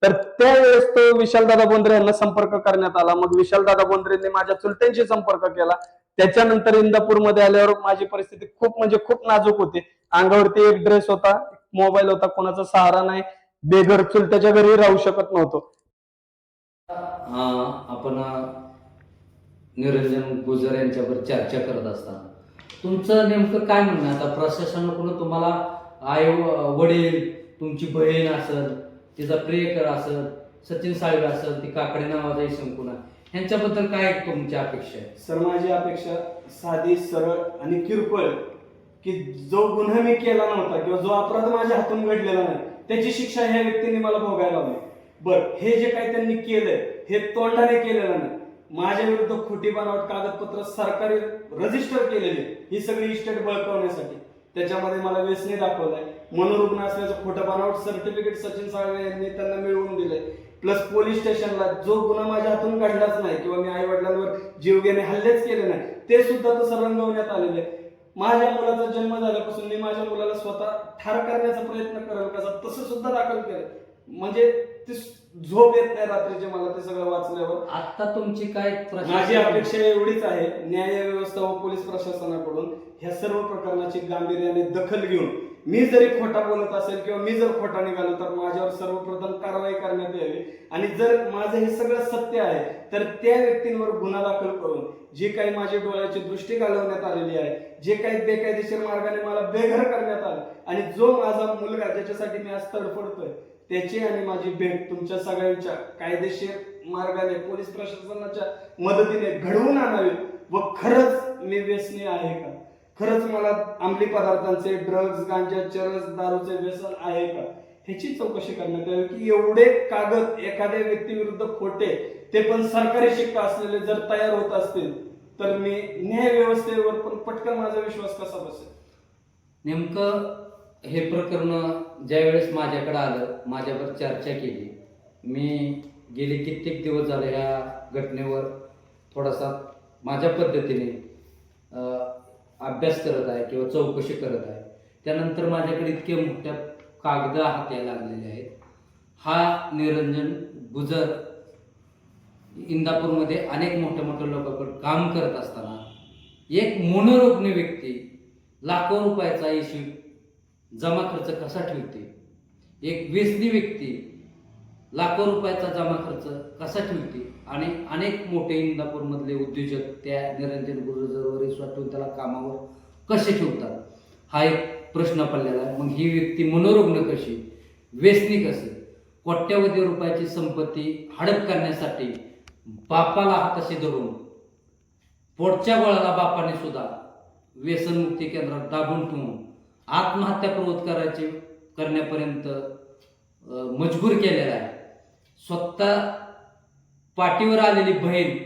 तर त्यावेळेस तो विशालदादा बोंद्रे यांना संपर्क करण्यात आला. मग विशालदादा बोंद्रेंनी माझ्या चुलत्यांशी संपर्क केला. त्याच्यानंतर इंदापूरमध्ये आल्यावर माझी परिस्थिती खूप म्हणजे खूप नाजूक होती. अंगावरती एक ड्रेस होता, मोबाईल होता, कोणाचा सहारा नाही, बेघर चुलत्याच्या घरी राहू शकत नव्हतो. आपण निरंजन गुजर यांच्यावर चर्चा करत असताना तुमचं नेमकं काय म्हणणं? आता प्रशासनाकडून तुम्हाला आई वडील, तुमची बहीण असेल, तिचा प्रियकर असेल, सचिन साळवे असेल, ती काकडे नावाचा शंकुना, ह्यांच्याबद्दल काय तुमची अपेक्षा आहे? सर, माझी अपेक्षा साधी, सरळ आणि किरकोळ, की जो गुन्हा मी केला नव्हता किंवा जो अपराध माझ्या हातून घडलेला नाही त्याची शिक्षा ह्या व्यक्तींनी मला भोगायला हवी. बरं, हे जे काही त्यांनी केलंय हे तोंडाने केलेलं नाही. माझ्या विरुद्ध खोटी बनावट कागदपत्र सरकारी रजिस्टर केलेले, ही सगळी इस्टेट बळकावण्यासाठी. त्याच्यामध्ये मला व्यसनी दाखवलंय, मनोरुग्ण असल्याचं खोटं बनावट सर्टिफिकेट सचिन साळवे यांनी त्यांना मिळवून दिलंय. प्लस पोलीस स्टेशनला जो गुन्हा माझ्या हातून घडलाच नाही किंवा मी आई वडिलांवर जीवघेणे हल्लेच केले नाही ते सुद्धा तसं रंगवण्यात आलेलं आहे. माझ्या मुलाचा जन्म झाल्यापासून मी माझ्या मुलाला स्वतः ठार करण्याचा प्रयत्न करेल कसा तसं सुद्धा दाखल केलं. म्हणजे ती झोप येत नाही रात्रीचे मला ते सगळं वाचल्यावर. आता तुमची काय माझी अपेक्षा एवढीच आहे, न्याय व्यवस्था व पोलीस प्रशासनाकडून ह्या सर्व प्रकरणाची गांभीर्याने दखल घेऊन मी जरी खोटा बोलत असेल किंवा मी जर खोटा निघालो तर माझ्यावर सर्वप्रथम कारवाई करण्यात यावी. आणि जर माझं हे सगळं सत्य आहे तर त्या व्यक्तींवर गुन्हा दाखल करून जी काही माझ्या डोळ्याची दृष्टी घालवण्यात आलेली आहे, जे काही बेकायदेशीर मार्गाने मला बेघर करण्यात आलं आणि जो माझा मुलगा ज्याच्यासाठी मी आज तडफडतोय त्याची आणि माझी भेट तुमच्या सगळ्यांच्या कायदेशीर मार्गाने पोलीस प्रशासनाच्या मदतीने घडवून आणावे व खरंच मी व्यसनी आहे का, खरंच मला अंमली पदार्थांचे, ड्रग्ज, गांजा, चरस, दारूचे व्यसन आहे का, ह्याची चौकशी करण्यात यावी. की एवढे कागद एखाद्या व्यक्तीविरुद्ध खोटे, ते पण सरकारी शिक्का असलेले जर तयार होत असतील तर मी न्याय व्यवस्थेवर पण पटकन माझा विश्वास कसा बसेल. नेमकं हे प्रकरण ज्यावेळेस माझ्याकडे आलं, माझ्यावर चर्चा केली, मी गेले कित्येक दिवस झाले ह्या घटनेवर थोडासा माझ्या पद्धतीने अभ्यास करत आहे किंवा चौकशी करत आहे. त्यानंतर माझ्याकडे इतके मोठ्या कागद हाती लागलेले आहेत. हा निरंजन गुजर इंदापूरमध्ये अनेक मोठ्या मोठ्या लोकांकडे काम करत असताना एक मनोरुग्ण व्यक्ती लाखो रुपयाचा इशू जमा खर्च कसा ठेवते, एक व्यसनी व्यक्ती लाखो रुपयाचा जमा खर्च कसा ठेवते आणि अनेक मोठे इंदापूरमधले उद्योजक त्या निरंजन गुजरवर विश्वास ठेवून त्याला कामावर कसे ठेवतात, हा एक प्रश्न पडलेला आहे. मग ही व्यक्ती मनोरुग्ण कशी, व्यसनी कसे, कोट्यवधी रुपयाची संपत्ती हडप करण्यासाठी बापाला हाताशी धरून पोटच्या गोळाला बापाने सुद्धा व्यसनमुक्ती केंद्रात दाबून ठेवून आत्महत्या प्रवृत्त करण्यापर्यंत मजबूर केलेला आहे. स्वतः पाठीवर आलेली बहीण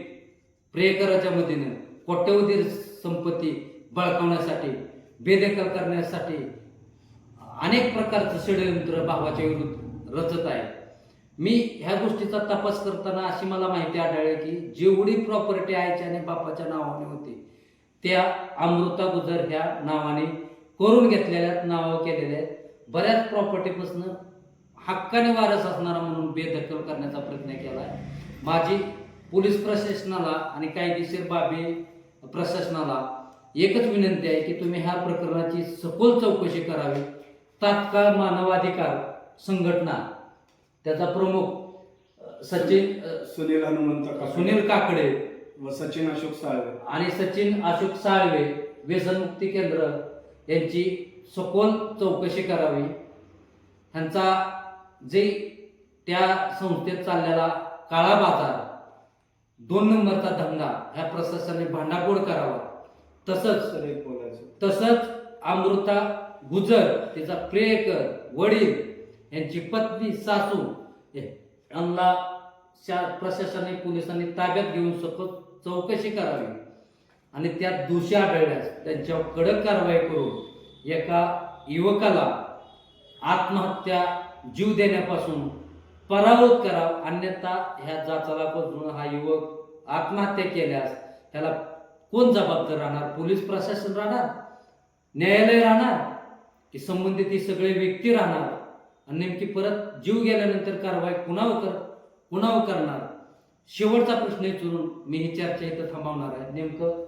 प्रियकराच्या मदतीनं कोट्यवधी संपत्ती बळकावण्यासाठी, बेदखल करण्यासाठी अनेक प्रकारचं षडयंत्र भावाच्या विरुद्ध रचत आहे. मी ह्या गोष्टीचा तपास करताना अशी मला माहिती आढळली की जेवढी प्रॉपर्टी आईच्या आणि बापाच्या नावाने होती त्या अमृता गुजर ह्या नावाने करून घेतलेल्या, नावावर केलेल्या आहेत. बऱ्याच प्रॉपर्टीपासून हक्काने वारस असणारा म्हणून बेदखल करण्याचा प्रयत्न केला आहे. माझी पोलीस प्रशासनाला आणि कायदेशीर बाबी प्रशासनाला एकच विनंती आहे की तुम्ही ह्या प्रकरणाची सखोल चौकशी करावी. तात्काळ मानवाधिकार संघटना, त्याचा प्रमुख सुनील काकडे व सचिन अशोक साळवे आणि सचिन अशोक साळवे व्यसनमुक्ती केंद्र यांची सखोल चौकशी करावी. ह्यांचा जे त्या संस्थेत चाललेला काळा बाजार, 2 नंबरचा धंदा ह्या प्रशासनाने भांडाफोड करावा. तसंच अमृता गुजर, तिचा प्रियकर, वडील, यांची पत्नी, सासू यांना प्रशासनाने, पोलिसांनी ताब्यात घेऊन सखोल चौकशी करावी आणि त्यात दोषी आढळल्यास त्यांच्यावर कडक कारवाई करून एका युवकाला आत्महत्या, जीव देण्यापासून परावृत्त करावं. अन्यथा ह्या जाचाला पकडून हा युवक आत्महत्या केल्यास त्याला कोण जबाबदार राहणार? पोलीस प्रशासन राहणार, न्यायालय राहणार, की संबंधित ही सगळे व्यक्ती राहणार? आणि नेमकी परत जीव गेल्यानंतर कारवाई कुणावर करणार? शेवटचा प्रश्न विचारून मी ही चर्चा इथं थांबवणार आहे. नेमकं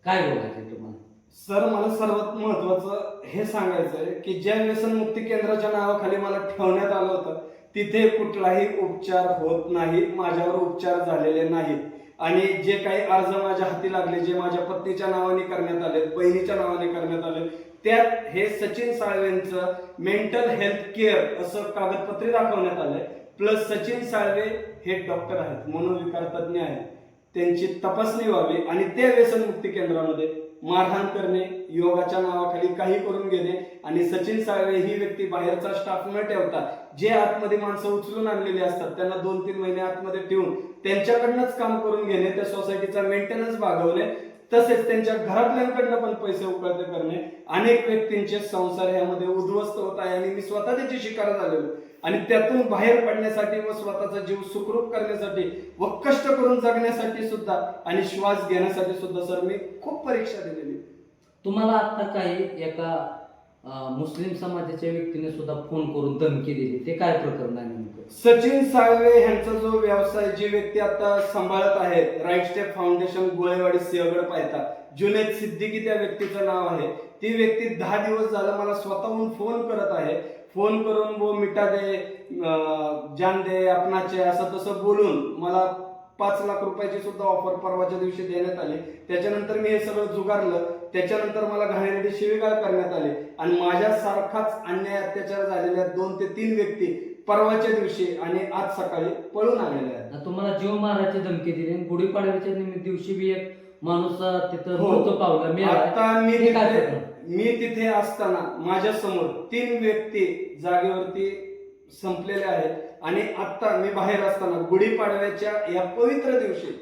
काय बोलायचं तुम्हाला? सर, मला सर्वात महत्वाचं हे सांगायचं आहे की ज्या व्यसनमुक्ती केंद्राच्या नावाखाली मला ठेवण्यात आलं होतं तिथे कुठलाही उपचार होत नाही, माझ्यावर उपचार झालेले नाहीत. आणि जे काही अर्ज माझ्या हाती लागले, जे माझ्या पत्नीच्या नावाने करण्यात आले, बहिणीच्या नावाने करण्यात आले, त्यात हे सचिन साळवेंचं मेंटल हेल्थ केअर असं कागदपत्रे दाखवण्यात आलंय. प्लस सचिन साळवे हे डॉक्टर आहेत, मनोविकार तज्ज्ञ आहेत, त्यांची तपासणी व्हावी आणि त्या व्यसनमुक्ती केंद्रामध्ये मारहाण करणे, योगाच्या नावाखाली काही करून घेणे आणि सचिन साळवे ही व्यक्ती बाहेरचा स्टाफ न ठेवता जे आतमध्ये माणसं उचलून आणलेली असतात त्यांना 2-3 महिने आतमध्ये ठेवून त्यांच्याकडनंच काम करून घेणे, त्या सोसायटीचा मेंटेनन्स भागवणे, तसेच त्यांच्या घरातल्यांकडनं पण पैसे उकळते करणे. अनेक व्यक्तींचे संसार ह्यामध्ये उद्ध्वस्त होत आहे आणि मी स्वतः त्याची शिकार झालेलो आणि त्यातून बाहेर पडण्यासाठी व स्वतःचा जीव सुखरूप करण्यासाठी व कष्ट करून जगण्यासाठी सुद्धा आणि श्वास घेण्यासाठी सुद्धा सर मी खूप परीक्षा दिलेली. तुम्हाला आता काही एका मुस्लिम समाजाच्या व्यक्तीने सुद्धा फोन करून धमकी दिली, ते काय प्रकरण आहे नेमकं? सचिन साळवे यांचा जो व्यवसाय, जी व्यक्ती आता सांभाळत आहेत, right Step foundation, Golewadi, Sinhagad, पायथा, जुनेद सिद्दीकी त्या व्यक्तीचं नाव आहे. ती व्यक्ती 10 दिवस झालं मला स्वतःहून फोन करत आहे. फोन करून वो मिटा दे, जान दे, आपणाचे असं तसं बोलून मला 5 लाख रुपयाची सुद्धा ऑफर परवाच्या दिवशी देण्यात आली. त्याच्यानंतर मी हे सगळं जुगारलं. त्याच्यानंतर मला घाणेरडी शिवीगाळ करण्यात आली आणि माझ्यासारखाच अन्याय अत्याचार झालेल्या 2 ते 3 व्यक्ती परवाच्या दिवशी आणि आज सकाळी पळून आलेले आहेत. तुम्हाला जीव मारायची धमकी दिली आणि गुढीपाडव्याच्या निमित्त दिवशी बी एक माणूस तिथं हो. मृत्यू पावला मी आता हे काय प्रकरण? मी तिथे असताना माझ्या समोर 3 व्यक्ती जागेवरती संपलेले आहेत आणि आता मी बाहेर असताना गुढीपाडव्याच्या या पवित्र दिवशी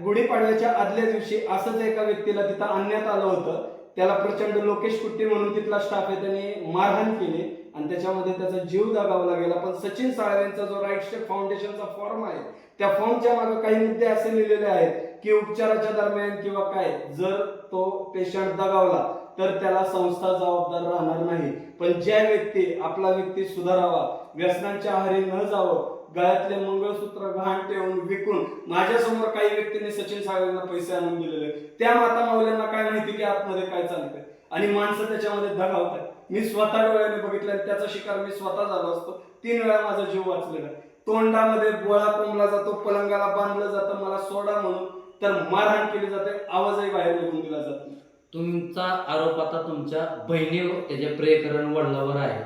गुढीपाडव्याच्या आदल्या दिवशी असंच एका व्यक्तीला तिथं आणण्यात आलं होतं. त्याला प्रचंड लोकेश कुट्टी म्हणून तिथला स्टाफ आहे त्यांनी मारहाण केली आणि त्याच्यामध्ये त्याचा जीव दगावला गेला. पण सचिन साळवेंचा जो राईट स्टेप फाउंडेशनचा फॉर्म आहे त्या फॉर्मच्या मागे काही मुद्दे असे लिहिलेले आहेत की उपचाराच्या दरम्यान किंवा काय जर तो पेशंट दगावला तर त्याला संस्था जबाबदार राहणार नाही. पण ज्या व्यक्ती आपला व्यक्ती सुधारावा, व्यसनांच्या आहारी न जावं, गळ्यातले मंगळसूत्र घाण ठेवून विकून माझ्यासमोर काही व्यक्तींनी सचिन साळवेंना पैसे आणून दिलेले, त्या माता माऊल्यांना काय माहिती की आतमध्ये काय चालतंय आणि माणसं त्याच्यामध्ये दगावतात. मी स्वतः डोळ्याने बघितलं आणि त्याचा शिकार मी स्वतः झालो असतो. 3 वेळा माझा जीव वाचलेला. तोंडामध्ये बोळा कोंबला जातो, पलंगाला बांधलं जातं, मला सोडा म्हणून तर मारहाण केली जाते, आवाजही बाहेर निघून दिला जात नाही. तुमचा आरोप आता तुमच्या बहिणीवर त्याचे प्रियकरण वडिलावर आहे.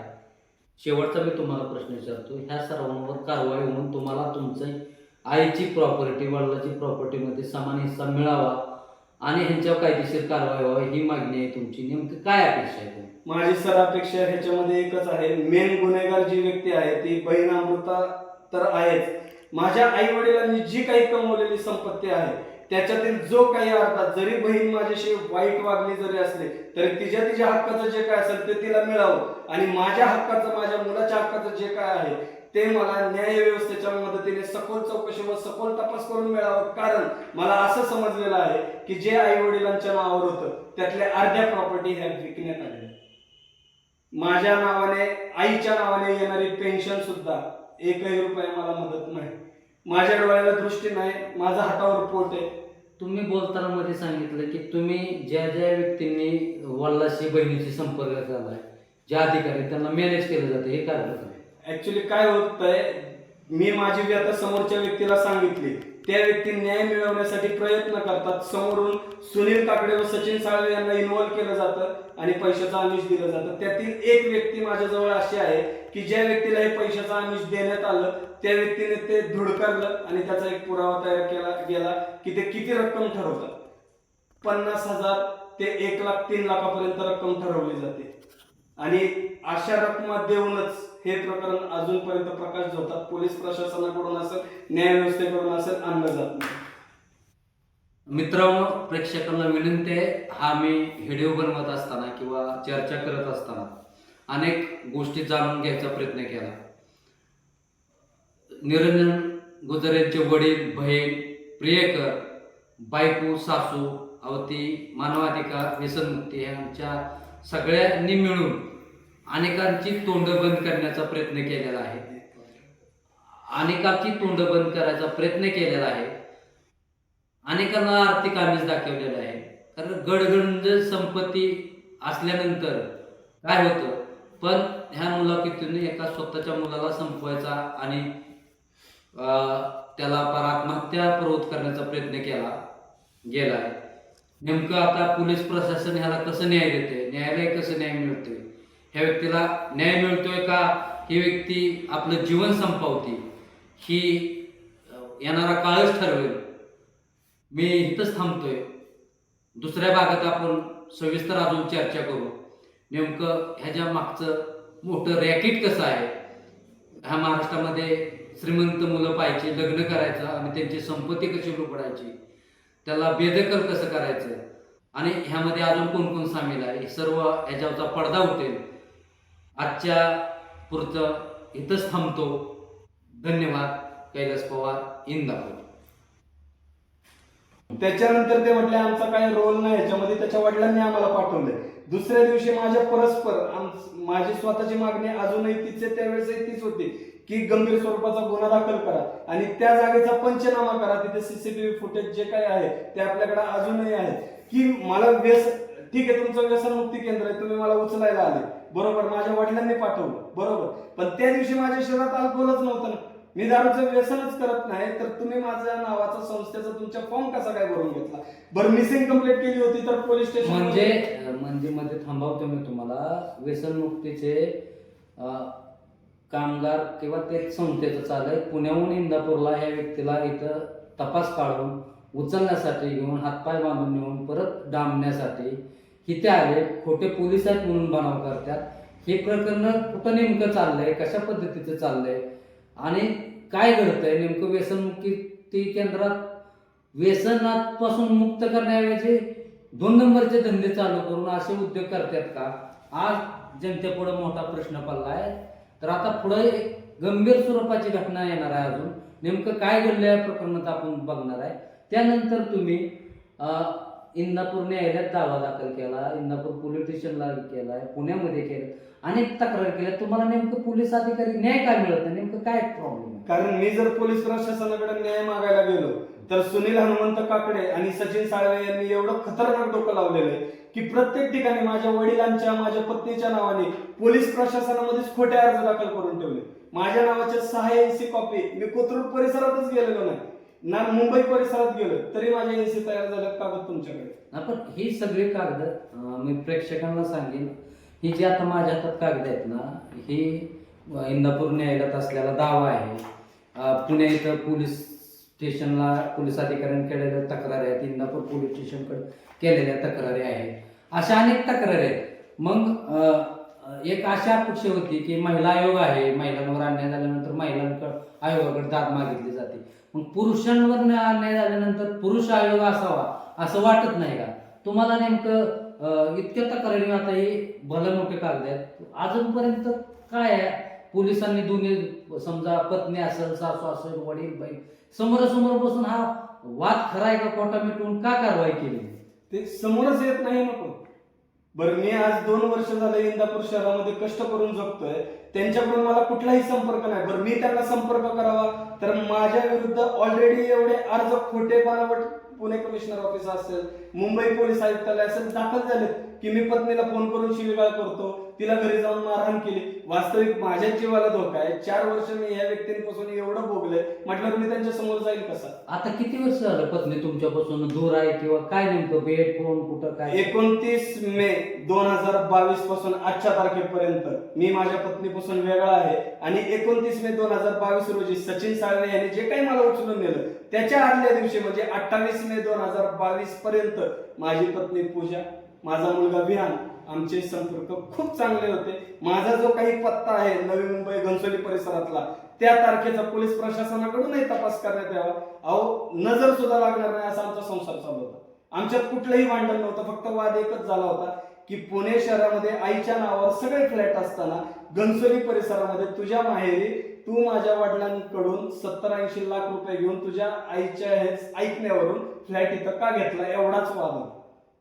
शेवटचा मी तुम्हाला प्रश्न विचारतो, ह्या सर्वांवर कारवाई होऊन तुम्हाला तुमची आईची प्रॉपर्टी वडिलाची प्रॉपर्टीमध्ये समान हिस्सा मिळावा आणि ह्यांच्यावर कायदेशीर कारवाई व्हावी ही मागणी आहे तुमची. नेमकं काय अपेक्षा आहे तुम्ही? माझी सर अपेक्षा ह्याच्यामध्ये एकच आहे. मेन गुन्हेगार जी व्यक्ती आहे ती बहीण अमृता तर आहेच. माझ्या आई वडिलांनी जी काही कमवलेली संपत्ती आहे त्याच्यातील जो काही अर्धा, जरी बहीण माझ्याशी वाईट वागली जरी असली तरी तिच्या हक्काचं जे काय असेल ते तिला मिळावं आणि माझ्या हक्काचं, माझ्या मुलाच्या हक्काचं जे काय आहे ते मला न्याय व्यवस्थेच्या मदतीने सखोल चौकशी व सखोल तपास करून मिळावं. कारण मला असं समजलेलं आहे की जे आई वडिलांच्या नावावर होतं त्यातल्या अर्ध्या प्रॉपर्टी ह्या विकण्यात आल्या. माझ्या नावाने, आईच्या नावाने येणारी पेन्शन सुद्धा 1 रुपया मला मदत नाही. माझ्या डोळ्याला दृष्टी नाही, माझा हातावर पोट आहे. तुम्ही बोलताना मध्ये सांगितलं की तुम्ही ज्या ज्या व्यक्तींनी वडिलाशी बहिणीशी संपर्क झालाय, ज्या अधिकारी त्यांना मॅनेज केलं जातं, हे काय प्रकार? ऍक्च्युली काय होतंय, मी माझी व्यथा समोरच्या व्यक्तीला सांगितली, त्या व्यक्ती न्याय मिळवण्यासाठी प्रयत्न करतात. समोरून सुनील काकडे व सचिन साळवे यांना इन्व्हॉल्व्ह केलं जातं आणि पैशाचं आमिष दिलं जातं. त्यातील एक व्यक्ती माझ्याजवळ अशी आहे की ज्या व्यक्तीला हे पैशाचं आमिष देण्यात आलं त्या व्यक्तीने ते धुडकारलं आणि त्याचा एक पुरावा तयार केला गेला की ते किती रक्कम ठरवतात. 50,000 ते 1,00,000 3,00,000पर्यंत रक्कम ठरवली जाते आणि अशा रक्कम देऊनच हे प्रकरण अजूनपर्यंत प्रकाश झोतात पोलीस प्रशासनाकडून असेल, न्याय व्यवस्थेकडून असेल, आणलं जात नाही. मित्रांनो, प्रेक्षकांना विनंती आहे, हा मी व्हिडिओ बनवत असताना किंवा चर्चा करत असताना अनेक गोष्टी जाणून घ्यायचा प्रयत्न केला. निरंजन गुजर यांचे वडील, बहीण, प्रियकर, बायको, सासू, अवती, मानवाधिकार, व्यसनमुक्ती यांच्या सगळ्यांनी मिळून अनेकांची तोंड बंद करण्याचा प्रयत्न केलेला आहे. अनेकांची तोंड बंद करायचा प्रयत्न केलेला आहे. अनेकांना आर्थिक आमिष दाखवलेला आहे. कारण गडगंज संपत्ती असल्यानंतर काय होतं, पण ह्या मुलाखतीतून एका स्वतःच्या मुलाला संपवायचा आणि त्याला आत्महत्या प्रवृत्त करण्याचा प्रयत्न केला गेलाय. नेमकं आता पोलीस प्रशासन ह्याला कसं न्याय देते, न्यायालय कसं न्याय मिळतोय, ह्या व्यक्तीला न्याय मिळतोय का, ही व्यक्ती आपलं जीवन संपवते ही येणारा काळच ठरवेल. मी इथंच थांबतोय. दुसऱ्या भागात आपण सविस्तर अजून चर्चा करू. नेमकं ह्याच्या मागचं मोठं रॅकेट कसं आहे, ह्या महाराष्ट्रामध्ये श्रीमंत मुलं पाहिजे, लग्न करायचं आणि त्यांची संपत्ती कशी लुबडायची, त्याला बेदखल कसं करायचं आणि ह्यामध्ये अजून कोण कोण सामील आहे, हे सर्व ह्याच्यावरचा पडदा उठेल. आजच्या पुरतं इथंच थांबतो. धन्यवाद. कैलास पवार, इंदापूर. त्याच्यानंतर ते म्हटले आमचा काही रोल नाही याच्यामध्ये, त्याच्या वडिलांनी आम्हाला पाठवले. दुसऱ्या दिवशी माझ्या परस्पर माझी स्वतःची मागणी अजूनही तीच आहे, त्यावेळेसही तीच होती की गंभीर स्वरूपाचा गुन्हा दाखल करा आणि त्या जागेचा पंचनामा करा. तिथे सीसीटीव्ही फुटेज जे काही आहे ते आपल्याकडे अजूनही आहे की मला ठीक आहे, तुमचं व्यसनमुक्ती केंद्र आहे, तुम्ही मला उचलायला आले, बरोबर, माझ्या वडिलांनी पाठवलं, बरोबर, पण त्या दिवशी माझ्या शरीरात अल्कोहोलच नव्हतं ना. मी दारूचं व्यसनच करत नाही, तर तुम्ही माझ्या नावाचा संस्थेचा तुमच्या फॉर्म कसा काय भरून घेतला? बरं, मिसिंग कंप्लेंट केली होती तर पोलीस स्टेशन म्हणजे मध्ये थांबवतो मी तुम्हाला. व्यसनमुक्तीचे कामगार किंवा ते संस्थेचं चालय पुण्याहून इंदापूरला ह्या व्यक्तीला इथं तपास काढून उचलण्यासाठी घेऊन हातपाय बांधून नेऊन परत डांबण्यासाठी इथे आले. खोटे पोलीस आहेत म्हणून बनाव करतात. हे प्रकरण कुठं नेमकं चाललंय, कशा पद्धतीचं चाललंय आणि काय घडतंय नेमकं? व्यसनमुक्ती केंद्रात व्यसनापासून मुक्त करण्याऐवजी 2 नंबरचे धंदे चालू करून असे उद्योग करतात का? आज जनतेपुढे मोठा प्रश्न पडलाय. तर आता पुढे एक गंभीर स्वरूपाची घटना येणार आहे. अजून नेमकं काय घडलं या प्रकरणात आपण बघणार आहे. त्यानंतर तुम्ही इंदापूर न्यायालयात दावा दाखल केला, इंदापूर पोलीस स्टेशनला केलाय, पुण्यामध्ये केलं, अनेक तक्रार केल्या. तुम्हाला नेमकं पोलीस अधिकारी न्याय काय मिळत नाही? नेमकं काय प्रॉब्लेम आहे? कारण मी जर पोलीस प्रशासनाकडे न्याय मागायला गेलो तर सुनील हनुमंत काकडे आणि सचिन साळवे यांनी एवढं खतरनाक डोकं लावलेलं आहे की प्रत्येक ठिकाणी माझ्या वडिलांच्या, माझ्या पत्नीच्या नावाने पोलीस प्रशासनामध्येच खोटे अर्ज दाखल करून ठेवले. माझ्या नावाच्या 6 NC कॉपी, मी कोथरूड परिसरातच गेलेलो नाही ना, मुंबई परिसरात गेलो तरी माझ्या NC तयार झाल्यात कागद तुमच्याकडे. आपण ही सगळी कागद मी प्रेक्षकांना सांगेन, ही जी आता माझ्या हातात कागद आहेत ना, ही इंदापूर न्यायालयात असलेला दावा आहे. पुणे इथं पोलीस स्टेशनला पोलीस अधिकाऱ्यांनी केलेल्या तक्रारी आहेत, इंदापूर पोलीस स्टेशनकडे केलेल्या तक्रारी आहेत, अशा अनेक तक्रारी आहेत. मग एक अशा अपेक्षा होती की महिला आयोग आहे, महिलांवर अन्याय झाल्यानंतर महिलांकडे आयोगाकडे दाद मागितली जाते. मग पुरुषांवर अन्याय झाल्यानंतर पुरुष आयोग असावा असं वाटत नाही का तुम्हाला? नेमकं इतक्या तक्रारी, आता हे भलं मोठे कागद आहेत, अजूनपर्यंत काय आहे? पोलिसांनी दोन्ही, समजा पत्नी असेल, सासू असेल, वडील, बहीण समोरासमोर बसून हा वाद खरा आहे का खोटा मिटवून का कारवाई केली? ते समोरच येत नाही नको. बरं, मी आज 2 वर्ष झाले इंदापूर शहरामध्ये कष्ट करून जगतोय, त्यांच्याकडून मला कुठलाही संपर्क नाही. बरं, मी त्यांना संपर्क करावा तर माझ्या विरुद्ध ऑलरेडी एवढे अर्ज खोटे बनावट पुणे कमिशनर ऑफिस असेल, मुंबई पोलीस आयुक्तालय असेल दाखल झाले की मी पत्नीला फोन करून शिवीगाळ करतो, तिला घरी जाऊन मारहाण केली. वास्तविक माझ्या जीवाला धोका आहे. 4 वर्ष मी या व्यक्तींपासून एवढं भोगलंय, म्हटलं मी त्यांच्या समोर जाईल कसा? आता किती वर्ष झालं पत्नी तुमच्यापासून दूर आहे किंवा काय नेमकं भेट फोन कुठं काय? 29 मे 2022 पासून आजच्या तारखेपर्यंत मी माझ्या पत्नीपासून वेगळा आहे. आणि 29 मे 2022 रोजी सचिन साळवे यांनी जे काही मला उचलून नेलं त्याच्या आदल्या दिवशी म्हणजे 28 मे 2022 पर्यंत माझी पत्नी पूजा, माझा मुलगा विहान, आमचे संपर्क खूप चांगले होते. माझा जो काही पत्ता आहे नवी मुंबई घनसोली परिसरातला, त्या तारखेचा पोलीस प्रशासनाकडूनही तपास करण्यात यावा. अहो, नजर सुद्धा लागणार नाही असा आमचा संसार चालू होता. आमच्यात कुठलंही भांडण नव्हतं, फक्त वाद एकच झाला होता की पुणे शहरामध्ये आईच्या नावावर सगळे फ्लॅट असताना घनसोली परिसरामध्ये तुझ्या माहेरी तू माझ्या वडिलांकडून 70-80 लाख रुपये घेऊन तुझ्या आईच्या ऐकण्यावरून फ्लॅट इथं का घेतला, एवढाच वाद होता.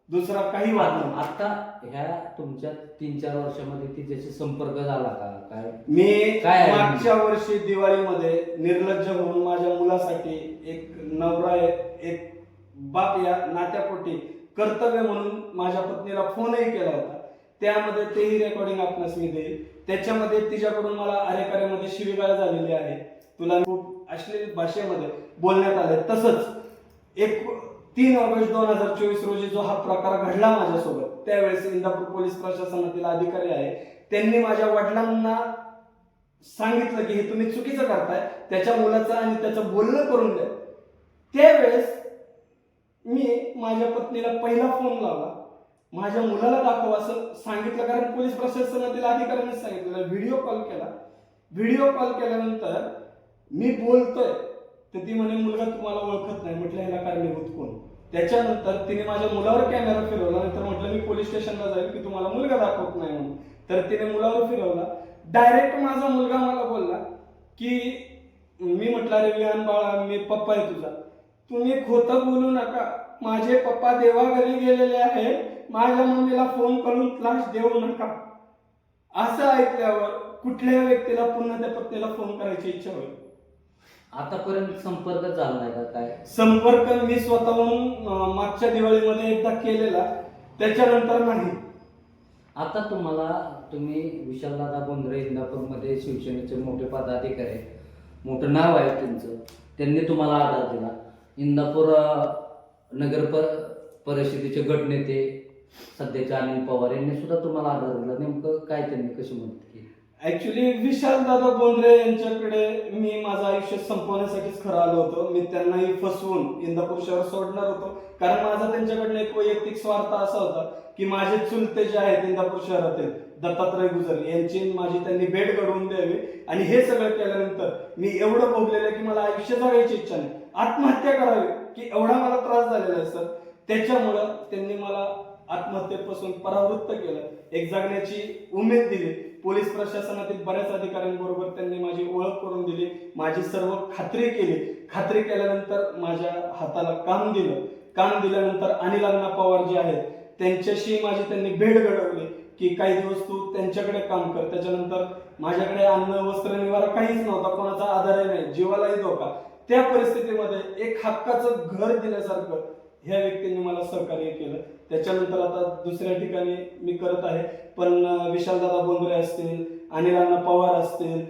दुसरा काही वाद नव्हता. आता ह्या तुमच्या 3-4 वर्षामध्ये तिच्याशी संपर्क झाला का काय? मी काय आहे? मागच्या वर्षी दिवाळीमध्ये निर्लज्ज होऊन माझ्या मुलासाठी एक नवरा, एक बाप या नात्यापोटी कर्तव्य म्हणून माझ्या पत्नीला फोनही केला होता. त्यामध्ये तेही रेकॉर्डिंग आपणास मी देईल. त्याच्यामध्ये तिच्याकडून मला अरेकार्यामध्ये शिवीगाळ झालेली आहे, तुला खूप अश्लील भाषेमध्ये बोलण्यात आले. तसंच 3 ऑगस्ट 2024 रोजी जो हा प्रकार घडला माझ्यासोबत, त्यावेळेस इंदापूर पोलीस प्रशासनातील अधिकारी आहे, त्यांनी माझ्या वडिलांना सांगितलं की हे तुम्ही चुकीचं करताय, त्याच्या मुलाचं आणि त्याचं बोलणं करून द्या. त्यावेळेस मी माझ्या पत्नीला पहिला फोन लावला, माझ्या मुलाला दाखव असं सांगितलं, कारण पोलीस प्रशासनातील अधिकाऱ्यांनी सांगितलं. व्हिडिओ कॉल केला. व्हिडिओ कॉल केल्यानंतर मी बोलतोय तर ती म्हणे मुलगा तुम्हाला ओळखत नाही. म्हटलं ह्याला कारणीभूत कोण? त्याच्यानंतर तिने माझ्या मुलावर कॅमेरा फिरवला. नंतर म्हटलं मी पोलीस स्टेशनला जाईल की तुम्हाला मुलगा दाखवत नाही म्हणून. तर तिने मुलावर फिरवला. डायरेक्ट माझा मुलगा मला बोलला की मी म्हटलं अरे विहान बाळा, मी पप्पा आहे तुझा, तुम्ही खोटं बोलू नका, माझे पप्पा देवाघरी गेलेले आहे, माझ्या मम्मीला फोन करून त्रास देऊ नका. असं ऐकल्यावर कुठल्याही व्यक्तीला पुन्हा त्या पत्नीला फोन करायची इच्छा होईल. आतापर्यंत संपर्क झाला नाही का काय? संपर्क मी स्वतःहून मागच्या दिवाळीमध्ये एकदा केलेला, त्याच्यानंतर नाही. आता तुम्ही विशालदादा बोंद्रे इंदापूरमध्ये शिवसेनेचे मोठे पदाधिकारी आहेत. मोठं नाव आहे त्यांचं, त्यांनी तुम्हाला आधार दिला. इंदापूर नगर परिषदेचे गटनेते सध्याचे अनिल पवार यांनी सुद्धा तुम्हाला आधार दिला. नेमकं काय त्यांनी कशी मदत केली? ऍक्च्युली विशालदादा बोंद्रे यांच्याकडे मी माझं आयुष्य संपवण्यासाठीच खरं आलो होतो. मी त्यांनाही फसवून इंदापूर शहर सोडणार होतो, कारण माझा त्यांच्याकडनं एक वैयक्तिक स्वार्थ असा होता की माझे चुलते जे आहेत इंदापूर शहरातील दत्तात्रय गुजर यांची माझी त्यांनी भेट घडवून द्यावी. आणि हे सगळं केल्यानंतर मी एवढं भोगलेलं की मला आयुष्य जगायची इच्छा नाही, आत्महत्या करावी की एवढा मला त्रास झालेला आहे सर. त्याच्यामुळं त्यांनी मला आत्महत्येपासून परावृत्त केलं, एक जगण्याची उमेद दिली. पोलीस प्रशासनातील बऱ्याच अधिकाऱ्यांबरोबर त्यांनी माझी ओळख करून दिली, माझी सर्व खात्री केली. खात्री केल्यानंतर माझ्या हाताला काम दिलं. काम दिल्यानंतर अनिल अण्णा पवार जे आहेत त्यांच्याशी माझी त्यांनी भेट घडवली की काही दिवस तू त्यांच्याकडे काम कर. त्याच्यानंतर माझ्याकडे अन्न वस्त्र निवारा काहीच नव्हता, कोणाचा आधारही नाही, जीवालाही धोका. त्या परिस्थितीमध्ये एक हक्काचं घर दिल्यासारखं ह्या व्यक्तींनी मला सहकार्य केलं. त्याच्यानंतर आता दुसऱ्या ठिकाणी मी करत आहे, पण विशालदादा बोंद्रे असतील, अनिल अण्णा पवार असतील,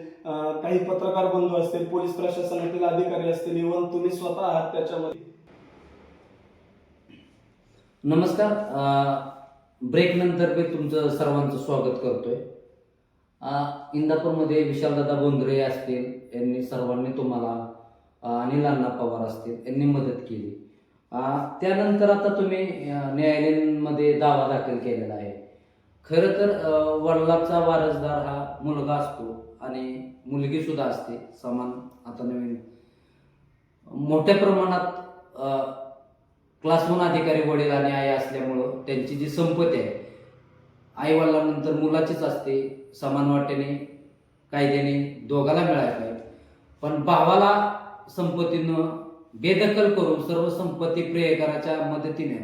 काही पत्रकार बंधू असतील, पोलीस प्रशासनातील अधिकारी असतील, इव्हन तुम्ही स्वतः आहात त्याच्यामध्ये. नमस्कार. ब्रेक नंतर मी तुमचं सर्वांचं स्वागत करतोय. इंदापूरमध्ये विशालदादा बोंद्रे असतील, यांनी सर्वांनी तुम्हाला, अनिल अण्णा पवार असतील, यांनी मदत केली. त्यानंतर आता तुम्ही न्यायालयांमध्ये दावा दाखल केलेला आहे. खरं तर वडिलाचा वारसदार हा मुलगा असतो आणि मुलगी सुद्धा असते समान. आता नवीन मोठ्या प्रमाणात क्लास 1 अधिकारी वडील आणि आई असल्यामुळं त्यांची जी संपत्ती आहे आई वडिलांनंतर मुलाचीच असते. समान वाट्याने कायद्याने दोघाला मिळायला पाहिजे. पण भावाला संपत्तीनं बेदखल करून सर्व संपत्ती प्रियकराच्या मदतीने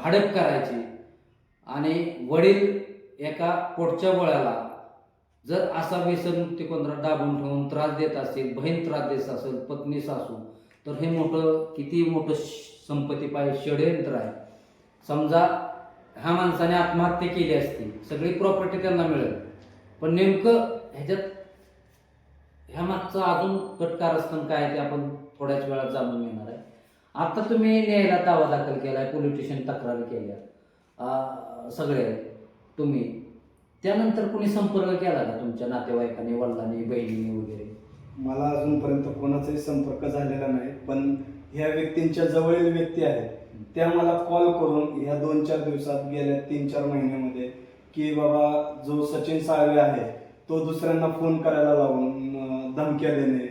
हडप करायची आणि वडील एका पोटच्या बळाला जर असा व्यसनमुक्ती केंद्रात दाबून ठेवून त्रास देत असेल, बहीण त्रास देत असेल, पत्नी सासू, तर हे किती मोठं संपत्ती पाहिजे षडयंत्र आहे. समजा ह्या माणसाने आत्महत्या केली असती, सगळी प्रॉपर्टी त्यांना मिळेल, पण नेमकं ह्याच्यात ह्या मागचं अजून कटकारस्थान काय आहे ते आपण थोड्याच वेळात जाणून घेणार आहे. आता तुम्ही न्यायालयात दावा दाखल केलाय, पोलीस स्टेशन तक्रारी केल्या सगळे तुम्ही. त्यानंतर कोणी संपर्क केला का तुमच्या नातेवाईकांनी, वडिलांनी, बहिणीने वगैरे? मला अजूनपर्यंत कोणाचाही संपर्क झालेला नाही, पण ह्या व्यक्तींच्या जवळील व्यक्ती आहेत त्या मला कॉल करून ह्या 2-4 दिवसात, गेल्या 3-4 महिन्यामध्ये, की बाबा जो सचिन साळवे आहे तो दुसऱ्यांना फोन करायला लावून धमक्या देणे,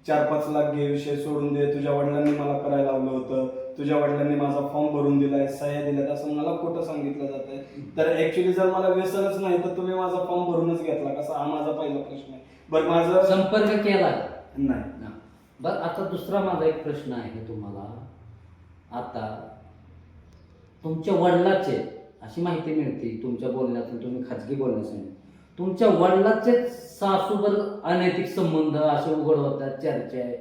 4-5 लाख घे, विषय सोडून दे, तुझ्या वडिलांनी मला करायला लावलं होतं, तुझ्या वडिलांनी माझा फॉर्म भरून दिलाय, सह्या दिल्यात, असं मला खोटं सांगितलं जात आहे. तर ऍक्च्युली जर मला व्यसनच नाही तर तुम्ही माझा फॉर्म भरूनच घेतला कसा, हा माझा पहिला प्रश्न आहे. बरं, माझा संपर्क केला नाही. बरं, आता दुसरा माझा एक प्रश्न आहे तुम्हाला. आता तुमच्या वडिलाचे अशी माहिती मिळते तुमच्या बोलण्यातून, तुम्ही खाजगी बोलण्यात सांगितलं, तुमच्या वडिलाचे सासूबर अनैतिक संबंध असे उघड होतात, चर्चा आहे.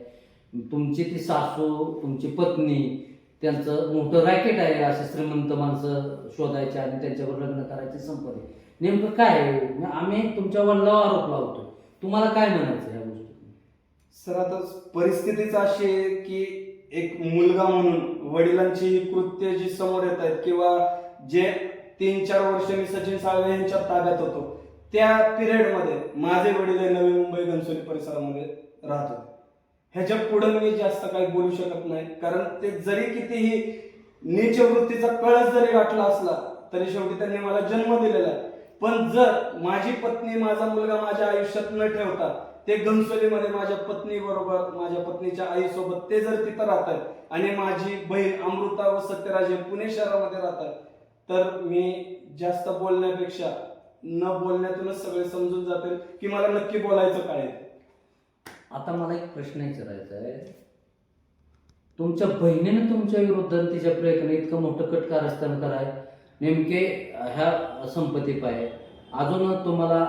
तुमची ती सासू, तुमची पत्नी, त्यांचं मोठं रॅकेट आहे, असे श्रीमंत माणसं शोधायचे आणि त्यांच्यावर लग्न करायचे संपत्ती. नेमकं काय आहे? आम्ही तुमच्या वडिलावर आरोप लावतो, तुम्हाला काय म्हणायचं ह्या गोष्टी? सर, आता परिस्थितीच अशी आहे की एक मुलगा म्हणून वडिलांची ही कृत्य जी समोर येत आहेत, किंवा जे 3-4 वर्ष मी सचिन साळवे यांच्या ताब्यात होतो त्या पिरियडमध्ये माझे वडील हे नवी मुंबई घनसोली परिसरामध्ये राहत होते. ह्याच्या पुढे मी जास्त काही बोलू शकत नाही, कारण ते जरी कितीही नीच वृत्तीचा कळस जरी गाठला असला तरी शेवटी त्यांनी मला जन्म दिलेला आहे. पण जर माझी पत्नी, माझा मुलगा माझ्या आयुष्यात न ठेवता ते घनसोलीमध्ये माझ्या पत्नी बरोबर, माझ्या पत्नीच्या आईसोबत ते जर तिथं राहतात आणि माझी बहीण अमृता व सत्यराज हे पुणे शहरामध्ये राहतात, तर मी जास्त बोलण्यापेक्षा न बोलण्यातूनच सगळे समजून जातील की मला नक्की बोलायचं काय आहे. आता मला एक प्रश्न विचारायचा आहे. तुमच्या बहिणीने तुमच्या विरुद्ध तिच्या प्रियकराने इतकं मोठं कटकारस्थान कराय, नेमके ह्या संपत्ती पाय अजून तुम्हाला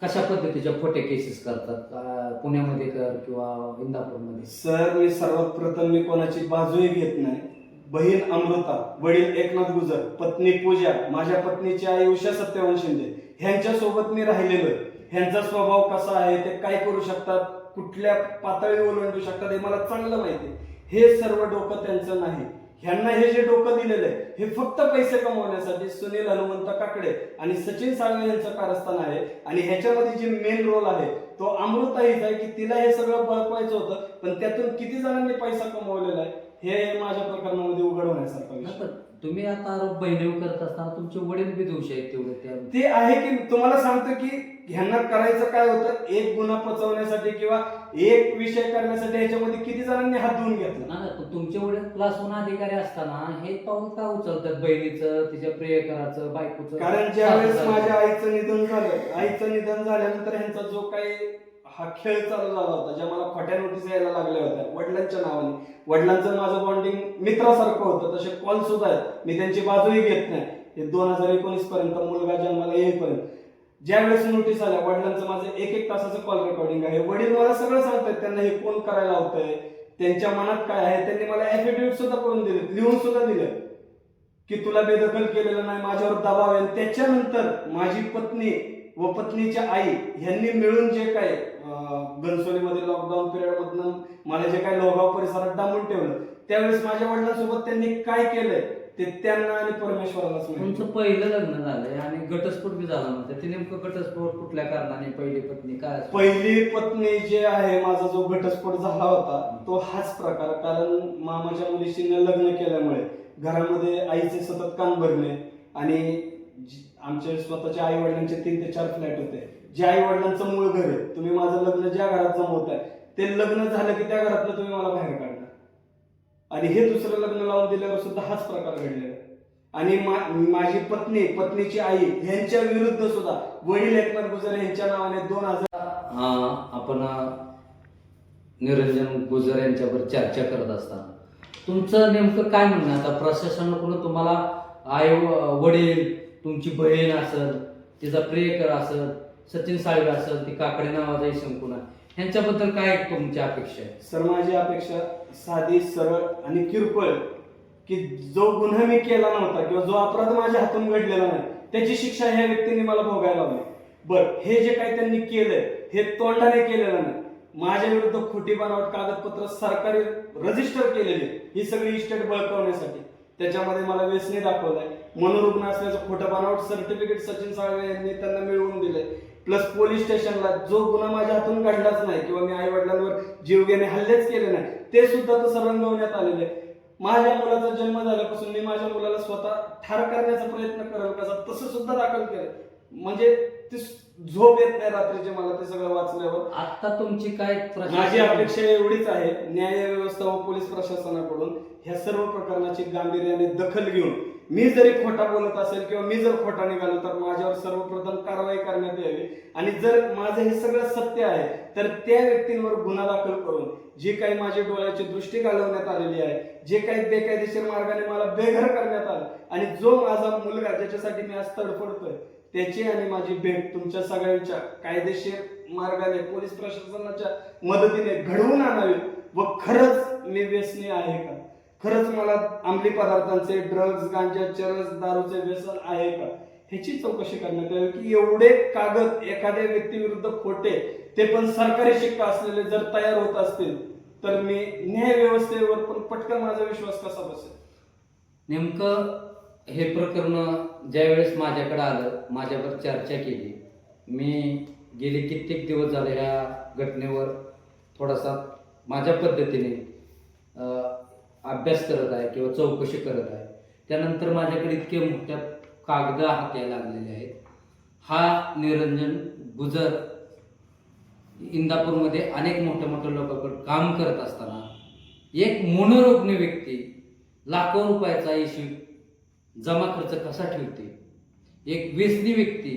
कशा पद्धतीच्या खोटे केसेस करतात? पुण्यामध्ये कर किंवा इंदापूरमध्ये? सर, मी सर्वात प्रथम मी कोणाची बाजूही घेत नाही. बहीण अमृता, वडील एकनाथ गुजर, पत्नी पूजा, माझ्या पत्नीची आई उषा सत्यवान शिंदे, ह्यांच्या सोबत मी राहिलेलो. ह्यांचा स्वभाव कसा आहे, ते काय करू शकतात कुठल्या पातळी ओलांडू शकतात हे मला चांगलं माहिती आहे. हे सर्व डोकं त्यांचं नाही. ह्यांना हे जे डोकं दिलेलं आहे हे फक्त पैसे कमवण्यासाठी सुनील हनुमंत काकडे आणि सचिन साळवे यांचं कारस्थान आहे. आणि ह्याच्यामध्ये जे मेन रोल आहे तो अमृताईच आहे, की तिला हे सगळं बळकवायचं होतं, पण त्यातून किती जणांनी पैसा कमवलेला आहे हे माझ्या प्रकरणामध्ये उघड होण्यासारखं विषय. पण तुम्ही आता आरोप बहिणीवर करत असताना तुमचे वडील बी दोषी आहेत तेवढे त्या ते आहे की तुम्हाला सांगतो की ह्यांना करायचं काय होतं, एक गुन्हा पचवण्यासाठी किंवा एक विषय करण्यासाठी ह्याच्यामध्ये किती जणांनी हात धुवून घेतला. ना पण तुमचे वडील क्लास 1 अधिकारी असताना हे पाऊल का उचलतात बहिणीचं, तिच्या प्रियकराचं, बायकोचं? कारण ज्यावेळेस माझ्या आईचं निधन झाल्यानंतर ह्यांचा जो काही हा खेळ चालू झाला होता, ज्या मला खोट्या नोटीस यायला लागल्या होत्या वडिलांच्या नावाने, वडिलांचं माझं बॉन्डिंग मित्रासारखं होतं, तसे कॉल सुद्धा आहेत, मी त्यांची बाजूही घेत नाही. हे 2019 पर्यंत मुलगा जन्माला येईपर्यंत ज्यावेळेस नोटीस आल्या, वडिलांचं माझं 1-1 तासाचं कॉल रेकॉर्डिंग आहे. वडील मला सगळं सांगतात, त्यांना हे कोण करायला होतंय, त्यांच्या मनात काय आहे. त्यांनी मला ऍफिडेव्हिट सुद्धा करून दिले, लिहून सुद्धा दिलं की तुला बेदखल केलेलं नाही, माझ्यावर दबाव आहे. त्याच्यानंतर माझी पत्नी व पत्नीच्या आई यांनी मिळून जे काय घनसोलीमध्ये लॉकडाऊन पिरियड मधनं मला जे काही लोहगाव परिसरात डांबून ठेवलं, त्यावेळेस माझ्या वडिलांसोबत त्यांनी काय केलंय ते त्यांना आणि परमेश्वरालाच माहिती. तुमचं पहिलं लग्न झालंय आणि घटस्फोट बी झाला म्हणतात, ते नेमकं घटस्फोट कुठल्या कारणाने, पहिली पत्नी काय? पहिली पत्नी जे आहे, माझा जो घटस्फोट झाला होता तो हाच प्रकार. कारण मामाच्या मुलीशी लग्न केल्यामुळे घरामध्ये आईचे सतत कान भरणे आणि आमचे स्वतःच्या आई वडिलांचे 3 ते 4 फ्लॅट होते. ज्या आई वडिलांचं मूळ घर आहे, तुम्ही माझं लग्न ज्या घरात जमवताय ते लग्न झालं की त्या घरातलं तुम्ही मला बाहेर काढणार, आणि हे दुसरं लग्न लावून दिल्यावर सुद्धा हाच प्रकार घडलेला. आणि माझी पत्नीची आई यांच्या विरुद्ध सुद्धा वडील एकनाथ गुजर यांच्या नावाने 2000 आपण निरंजन गुजर यांच्यावर चर्चा करत असताना तुमचं नेमकं काय म्हणणं? आता प्रशासनाकडून तुम्हाला आई वडील, तुमची बहीण असेल, तिचा प्रियकर असेल, सचिन साळवे असेल, ती काकडे नावाचा इसम कुणा, ह्यांच्याबद्दल काय तुमची अपेक्षा आहे? सर, माझी अपेक्षा साधी, सरळ आणि किरकोळ, की जो गुन्हा मी केला नव्हता किंवा जो अपराध माझ्या हातून घडलेला नाही त्याची शिक्षा ह्या व्यक्तींनी मला भोगायला लावली. बरं, हे जे काही त्यांनी केलंय हे तोंडाने केलेलं नाही. माझ्या विरुद्ध खोटी बनावट कागदपत्र सरकारी रजिस्टर केलेली ही सगळी इस्टेट बळकावण्यासाठी. त्याच्यामध्ये मला व्यसनी दाखवलंय, मनोरुग्ण असल्याचं खोटं बनावट सर्टिफिकेट सचिन साळवे यांनी त्यांना मिळवून दिलंय. प्लस पोलीस स्टेशनला जो गुन्हा माझ्या हातून घडलाच नाही किंवा मी आई वडिलांवर जीवघेणे हल्लेच केले नाही ते सुद्धा तसं रंगवण्यात आलेले. माझ्या मुलाचा जन्म झाल्यापासून मी माझ्या मुलाला स्वतः ठार करण्याचा प्रयत्न करेल कसा तसं सुद्धा दाखल केलं. म्हणजे ती झोप येत नाही रात्रीचे मला ते सगळं वाचल्यावर. आता तुमची काय माझी अपेक्षा एवढीच आहे, न्याय व्यवस्था व पोलीस प्रशासनाकडून ह्या सर्व प्रकरणाची गांभीर्याने दखल घेऊन मी जरी खोटा बोलत असेल किंवा मी जर खोटा निघालो तर माझ्यावर सर्वप्रथम कारवाई करण्यात यावी. आणि जर माझं हे सगळं सत्य आहे तर त्या व्यक्तींवर गुन्हा दाखल करून जी काही माझी डोळ्याची दृष्टी घालवण्यात आलेली आहे, जे काही बेकायदेशीर मार्गाने मला बेघर करण्यात आलं आणि जो माझा मुलगा ज्याच्यासाठी मी आज तडफडतोय त्याची आणि माझी भेट तुमच्या सगळ्यांच्या कायदेशीर मार्गाने पोलीस प्रशासनाच्या मदतीने घडवून आणावी. व खरंच मी व्यसनी आहे का, खरंच मला अंमली पदार्थांचे, ड्रग्ज, गांजा, चरस, दारूचे व्यसन आहे का, ह्याची चौकशी करण्यात यावी. की एवढे कागद एखाद्या व्यक्तीविरुद्ध खोटे, ते पण सरकारी शिक्का असलेले जर तयार होत असतील तर मी न्याय व्यवस्थेवर पण पटकन माझा विश्वास कसा बसेल? नेमकं हे प्रकरण ज्यावेळेस माझ्याकडे आलं, माझ्यावर चर्चा केली, मी गेले कित्येक दिवस झाले ह्या घटनेवर थोडासा माझ्या पद्धतीने अभ्यास करत आहे किंवा चौकशी करत आहे. त्यानंतर माझ्याकडे इतके मोठ्या कागद हाती लागलेले आहेत. हा निरंजन गुजर इंदापूरमध्ये अनेक मोठ्या मोठ्या लोकांकडे काम करत असताना एक मनोरुग्ण व्यक्ती लाखो रुपयाचा इशू जमा खर्च कसा ठेवते, एक व्यसनी व्यक्ती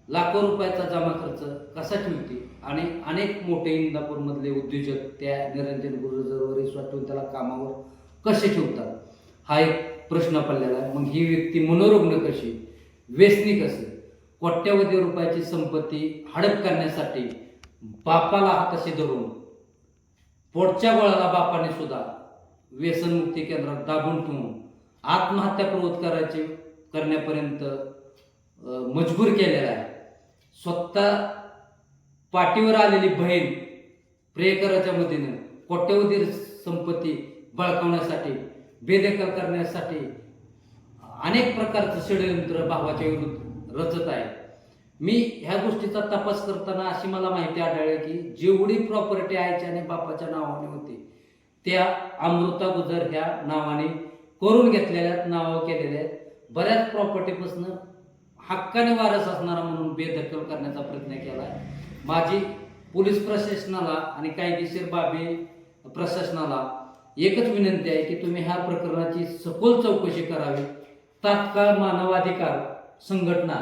लाखो रुपयाचा जमा खर्च कसा ठेवते आणि अनेक मोठे इंदापूरमधले उद्योजक त्या निरंजन गुजरवर विश्वास ठेवून त्याला कामावर कसे ठेवतात, हा एक प्रश्न पडलेला आहे. मग ही व्यक्ती मनोरुग्ण कशी, व्यसनी कसे, कोट्यवधी रुपयाची संपत्ती हडप करण्यासाठी बापाला हाताशी धरून पोटच्या गोळाला बापाने सुद्धा व्यसनमुक्ती केंद्रात दाबून ठेवून आत्महत्या प्रवृत्त करण्यापर्यंत मजबूर केलेला आहे. स्वतः पाठीवर आलेली बहीण प्रियकराच्या मदतीनं कोट्यवधी संपत्ती बळकावण्यासाठी, बेदखल करण्यासाठी अनेक प्रकारचं षडयंत्र भावाच्या विरुद्ध रचत आहे. मी ह्या गोष्टीचा तपास करताना अशी मला माहिती आढळली की जेवढी प्रॉपर्टी आईच्या आणि बापाच्या नावाने होती त्या अमृता गुजर ह्या नावाने करून घेतलेल्या, नावावर केलेल्या आहेत. बऱ्याच प्रॉपर्टीपासून हक्काने वारस असणारा म्हणून बेदखल करण्याचा प्रयत्न केला आहे. माझी पोलीस प्रशासनाला आणि कायदेशीर बाबी प्रशासनाला एकच विनंती आहे की तुम्ही ह्या प्रकरणाची सखोल चौकशी करावी. तात्काळ मानवाधिकार संघटना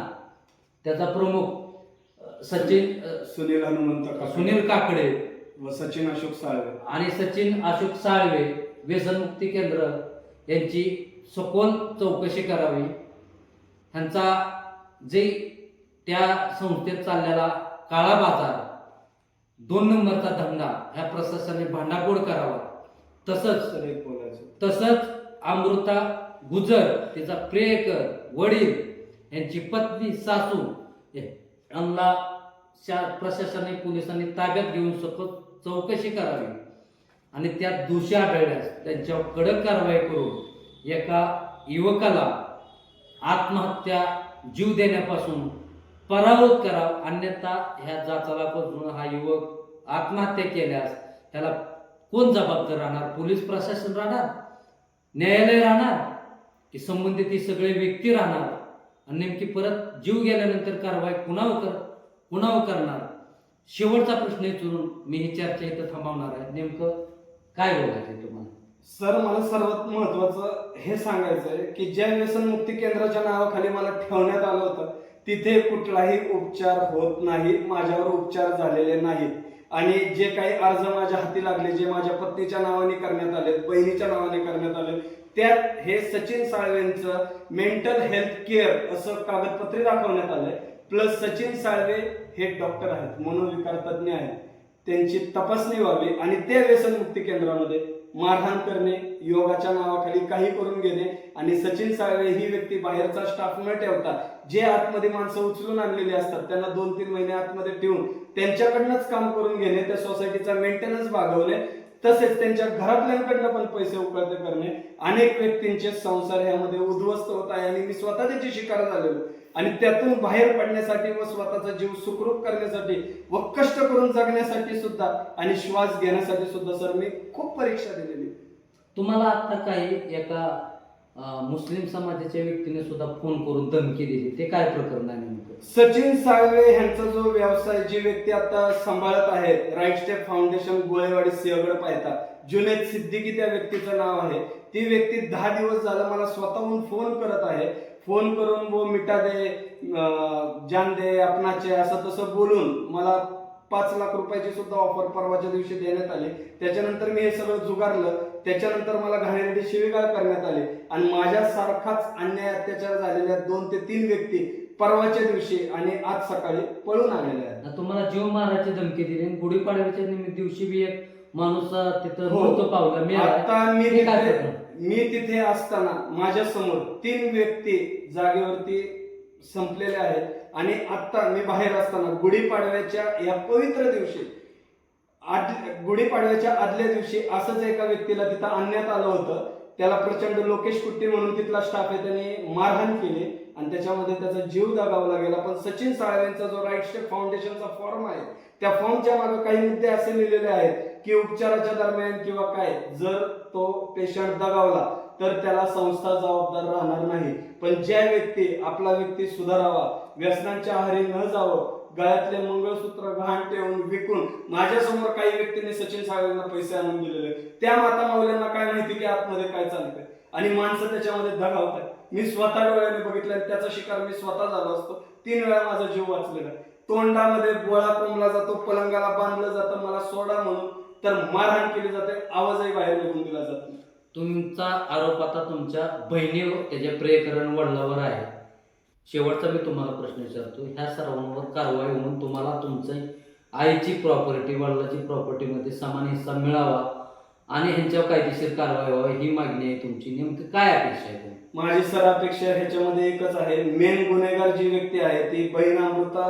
त्याचा प्रमुख सुनील हनुमंत काकडे सुनील काकडे व सचिन अशोक साळवे आणि सचिन अशोक साळवे व्यसनमुक्ती केंद्र यांची सखोल चौकशी करावी. ह्यांचा जे त्या संस्थेत चाललेला काळा बाजार, 2 नंबरचा धंदा ह्या प्रशासनाने भांडाफोड करावा. तसंच अमृता गुजर, तिचा प्रियकर, वडील, यांची पत्नी, सासू यांना प्रशासनाने पोलिसांनी ताब्यात घेऊन सखोल चौकशी करावी आणि त्यात दोषी आढळल्यास त्यांच्यावर कडक कारवाई करून एका युवकाला आत्महत्या, जीव देण्यापासून परावृत्त करावं. अन्यथा ह्या जाचाला पकडून हा युवक आत्महत्या केल्यास त्याला कोण जबाबदार राहणार? पोलीस प्रशासन राहणार, न्यायालय राहणार, की संबंधित ही सगळे व्यक्ती राहणार? आणि नेमकी परत जीव गेल्यानंतर कारवाई कुणावर करणार? शेवटचा प्रश्न विचारून मी ही चर्चा इथं थांबवणार आहे. नेमकं काय बोलायचं तुम्हाला? सर, मला सर्वात महत्वाचं हे सांगायचं आहे की ज्या व्यसनमुक्ती केंद्राच्या नावाखाली मला ठेवण्यात आलं होतं तिथे कुठलाही उपचार होत नाही, माझ्यावर उपचार झालेले नाहीत. आणि जे काही अर्ज माझ्या हाती लागले, जे माझ्या पत्नीच्या नावाने करण्यात आले, बहिणीच्या नावाने करण्यात आले, त्यात हे सचिन साळवेंचं मेंटल हेल्थ केअर असं कागदपत्रे दाखवण्यात आलंय. प्लस सचिन साळवे हे डॉक्टर आहेत, मनोविकार तज्ज्ञ आहेत, त्यांची तपासणी व्हावी आणि त्या व्यसनमुक्ती केंद्रामध्ये मारहाण करणे, योगाच्या नावाखाली काही करून घेणे आणि सचिन साळवे ही व्यक्ती बाहेरचा स्टाफ न ठेवता जे आतमध्ये माणसं उचलून आणलेली असतात त्यांना 2-3 महिने आतमध्ये ठेवून त्यांच्याकडनंच काम करून घेणे, त्या सोसायटीचा मेंटेनन्स भागवणे, तसेच त्यांच्या घरातल्यांकडनं पण पैसे उकळते करणे. अनेक व्यक्तींचे संसार यामध्ये उद्ध्वस्त होत आहे आणि मी स्वतः त्याची शिकार झालेलो आणि त्यातून बाहेर पडण्यासाठी व स्वतःचा जीव सुखरूप करण्यासाठी व कष्ट करून जगण्यासाठी सुद्धा आणि श्वास घेण्यासाठी सुद्धा सर मी खूप परीक्षा दिलेली. तुम्हाला आता काही एका मुस्लिम समाजाच्या व्यक्तीने सुद्धा फोन करून धमकी दिली, ते काय प्रकरण आहे नेमकं? सचिन साळवे यांचा जो व्यवसाय, जी व्यक्ती आता सांभाळत आहेत, right Step foundation, Golewadi, Sinhagad, पायथा, जुनेद सिद्दीकी त्या व्यक्तीचं नाव आहे. ती व्यक्ती 10 दिवस झालं मला स्वतःहून फोन करत आहे. फोन करून वो मिटा दे, जान दे, अपनाचे, असं तसं बोलून मला 5 लाख रुपयाची सुद्धा ऑफर परवाच्या दिवशी देण्यात आली. त्याच्यानंतर मी हे सगळं जुगारलं. त्याच्यानंतर मला घाणेरडी शिवीगाळ करण्यात आली आणि माझ्यासारखाच अन्याय अत्याचार झालेल्या 2 ते 3 व्यक्ती परवाच्या दिवशी आणि आज सकाळी पळून आलेल्या आहेत. तुम्हाला जीव मारायची धमकी दिली. गुढीपाडव्याच्या दिवशी बी एक माणूस तिथं हो. मृत्यू पावला. आता मी तिथे असताना माझ्या समोर 3 व्यक्ती जागेवरती संपलेल्या आहेत आणि आता मी बाहेर असताना गुढीपाडव्याच्या या पवित्र दिवशी, गुढीपाडव्याच्या आदल्या दिवशी असंच एका व्यक्तीला तिथं आणण्यात आलं होतं. त्याला प्रचंड लोकेश कुट्टी म्हणून तिथला स्टाफ आहे, त्यांनी मारहाण केली आणि त्याच्यामध्ये त्याचा जीव दगावला गेला. पण सचिन साळवेंचा जो राईट स्टेप फाउंडेशनचा फॉर्म आहे, त्या फॉर्मच्या मागे काही मुद्दे असे लिहिलेले आहेत की उपचाराच्या दरम्यान किंवा काय जर तो पेशंट दगावला तर त्याला संस्था जबाबदार राहणार नाही. पण ज्या व्यक्ती, आपला व्यक्ती सुधारावा, व्यसनांच्या आहारी न जावं, गळ्यातले मंगळसूत्र घाण ठेवून विकून, माझ्यासमोर काही व्यक्तींनी सचिन साळवेंना पैसे आणून दिलेले, त्या माता माऊल्यांना काय माहिती की आतमध्ये काय चालतंय आणि माणसं त्याच्यामध्ये दगावतात. मी स्वतः डोळ्याने बघितलं, त्याचा शिकार मी स्वतः झालो असतो. 3 वेळा माझा जीव वाचलेला. तोंडामध्ये बोळा कोंबला जातो, पलंगाला बांधलं जातं, मला सोडा म्हणून तर मारहाण केली जाते, आवाजही बाहेर निघून दिला जातो. तुमचा आरोप आता तुमच्या बहिणीवर, त्याच्या प्रियकरण वडिलांवर आहे. शेवटचा मी तुम्हाला प्रश्न विचारतो, ह्या सर्वांवर कारवाई होऊन तुम्हाला तुमच्या आईची प्रॉपर्टी, वडिलाची प्रॉपर्टीमध्ये समान हिस्सा मिळावा आणि ह्यांच्यावर कायदेशीर कारवाई व्हावी ही मागणी आहे तुमची. नेमकं काय अपेक्षा आहे? माझी सर अपेक्षा ह्याच्यामध्ये एकच आहे. मेन गुन्हेगार जी व्यक्ती आहे ती बहीण अमृता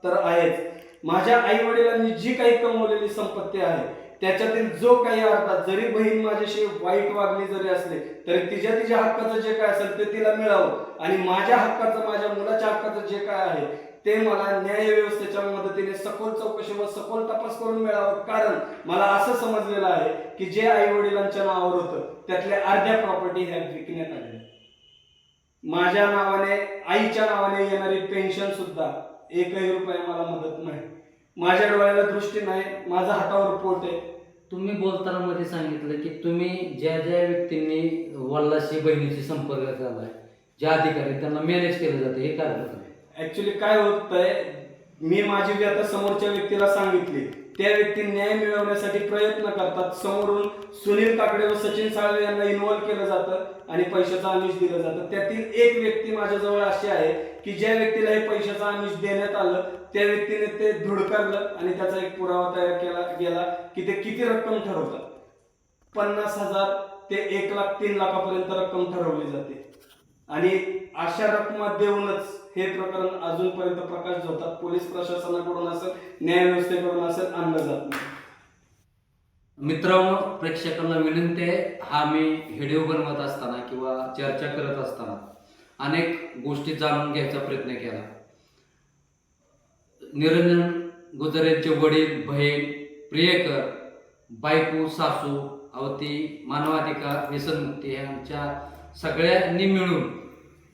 तर आहेच, माझ्या आई वडिलांनी जी काही कमवलेली संपत्ती आहे त्याच्यातील जो काही अर्धा, जरी बहीण माझ्याशी वाईट वागली जरी असले तरी तिच्या हक्काचं जे काय असेल ते तिला मिळावं आणि माझ्या हक्काचं, माझ्या मुलाच्या हक्काचं जे काय आहे ते मला न्याय व्यवस्थेच्या मदतीने सखोल चौकशी व सखोल तपास करून मिळावं. कारण मला असं समजलेलं आहे की जे आई वडिलांच्या नावावर होतं त्यातल्या अर्ध्या प्रॉपर्टी ह्या विकण्यात आल्या. माझ्या नावाने, आईच्या नावाने येणारी पेन्शन सुद्धा एकही रुपया मला मदत नाही. माझ्या डोळ्याला दृष्टी नाही, माझा हातावर पोट आहे. तुम्ही बोलताना मध्ये सांगितलं की तुम्ही ज्या व्यक्तींनी वडिलांशी बहिणीशी संपर्क झालाय, ज्या अधिकारी त्यांना मॅनेज केलं जातं, हे काय होतं? ऍक्च्युली काय होतंय, मी माझी व्यथा समोरच्या व्यक्तीला सांगितली, त्या व्यक्ती न्याय मिळवण्यासाठी प्रयत्न करतात, समोरून सुनील काकडे व सचिन साळवे यांना इन्व्हॉल्व केलं जातं आणि पैशाचं आमिष दिलं जातं. त्यातील एक व्यक्ती माझ्याजवळ अशी आहे की ज्या व्यक्तीला हे पैशाचं आमिष देण्यात आलं त्या व्यक्तीने ते धुडकारलं आणि त्याचा एक पुरावा तयार केला गेला की ते किती रक्कम ठरवतात. 50,000 ते 1,03,00,000पर्यंत रक्कम ठरवली जाते आणि अशा रक्कमा देऊनच हे प्रकरण अजूनपर्यंत प्रकाश झोतात पोलीस प्रशासनाकडून असेल, न्याय व्यवस्थेकडून असेल, आणलं जात नाही. मित्रांनो, प्रेक्षकांना विनंती आहे, हा मी व्हिडिओ बनवत असताना किंवा चर्चा करत असताना अनेक गोष्टी जाणून घ्यायचा प्रयत्न केला. निरंजन गुजर यांचे वडील, बहीण, प्रियकर, बायको, सासू, अवती, मानवाधिकार, व्यसनमुक्ती यांच्या सगळ्यांनी मिळून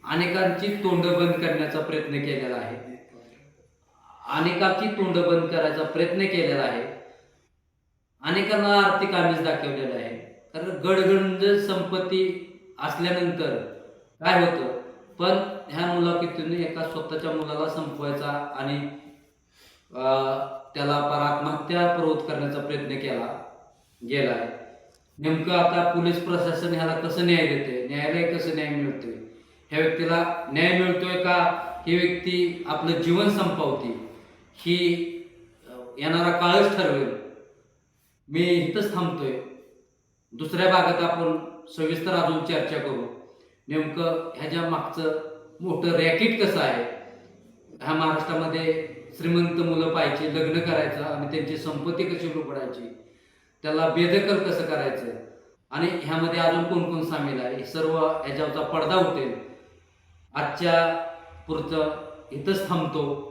अनेकांची तोंड बंद करण्याचा प्रयत्न केलेला आहे. अनेकांची तोंड बंद करायचा प्रयत्न केलेला आहे. अनेकांना आर्थिक आमिष दाखवलेलं आहे. कारण गडगंज संपत्ती असल्यानंतर काय होतं, पण ह्या मुलाखतीतून एका स्वतःच्या मुलाला संपवायचा आणि त्याला आत्महत्या प्रवृत्त करण्याचा प्रयत्न केला गेलाय. नेमकं आता पोलीस प्रशासन ह्याला कसं न्याय देते, न्यायालय कसं न्याय मिळतोय, ह्या व्यक्तीला न्याय मिळतोय का, ही व्यक्ती आपलं जीवन संपवते, ही येणारा काळच ठरवेल. मी इथंच थांबतोय. दुसऱ्या भागात आपण सविस्तर अजून चर्चा करू. नेमकं ह्याच्या मागचं मोठं रॅकेट कसं आहे, ह्या महाराष्ट्रामध्ये श्रीमंत मुलं पाहिजे, लग्न करायचं आणि त्यांची संपत्ती कशी लुबडायची, त्याला बेदखल कसं करायचं आणि ह्यामध्ये अजून कोण कोण सामील आहे, हे सर्व ह्याच्यावरचा पडदा उठेल. आजच्या पुरतं इथंच थांबतो.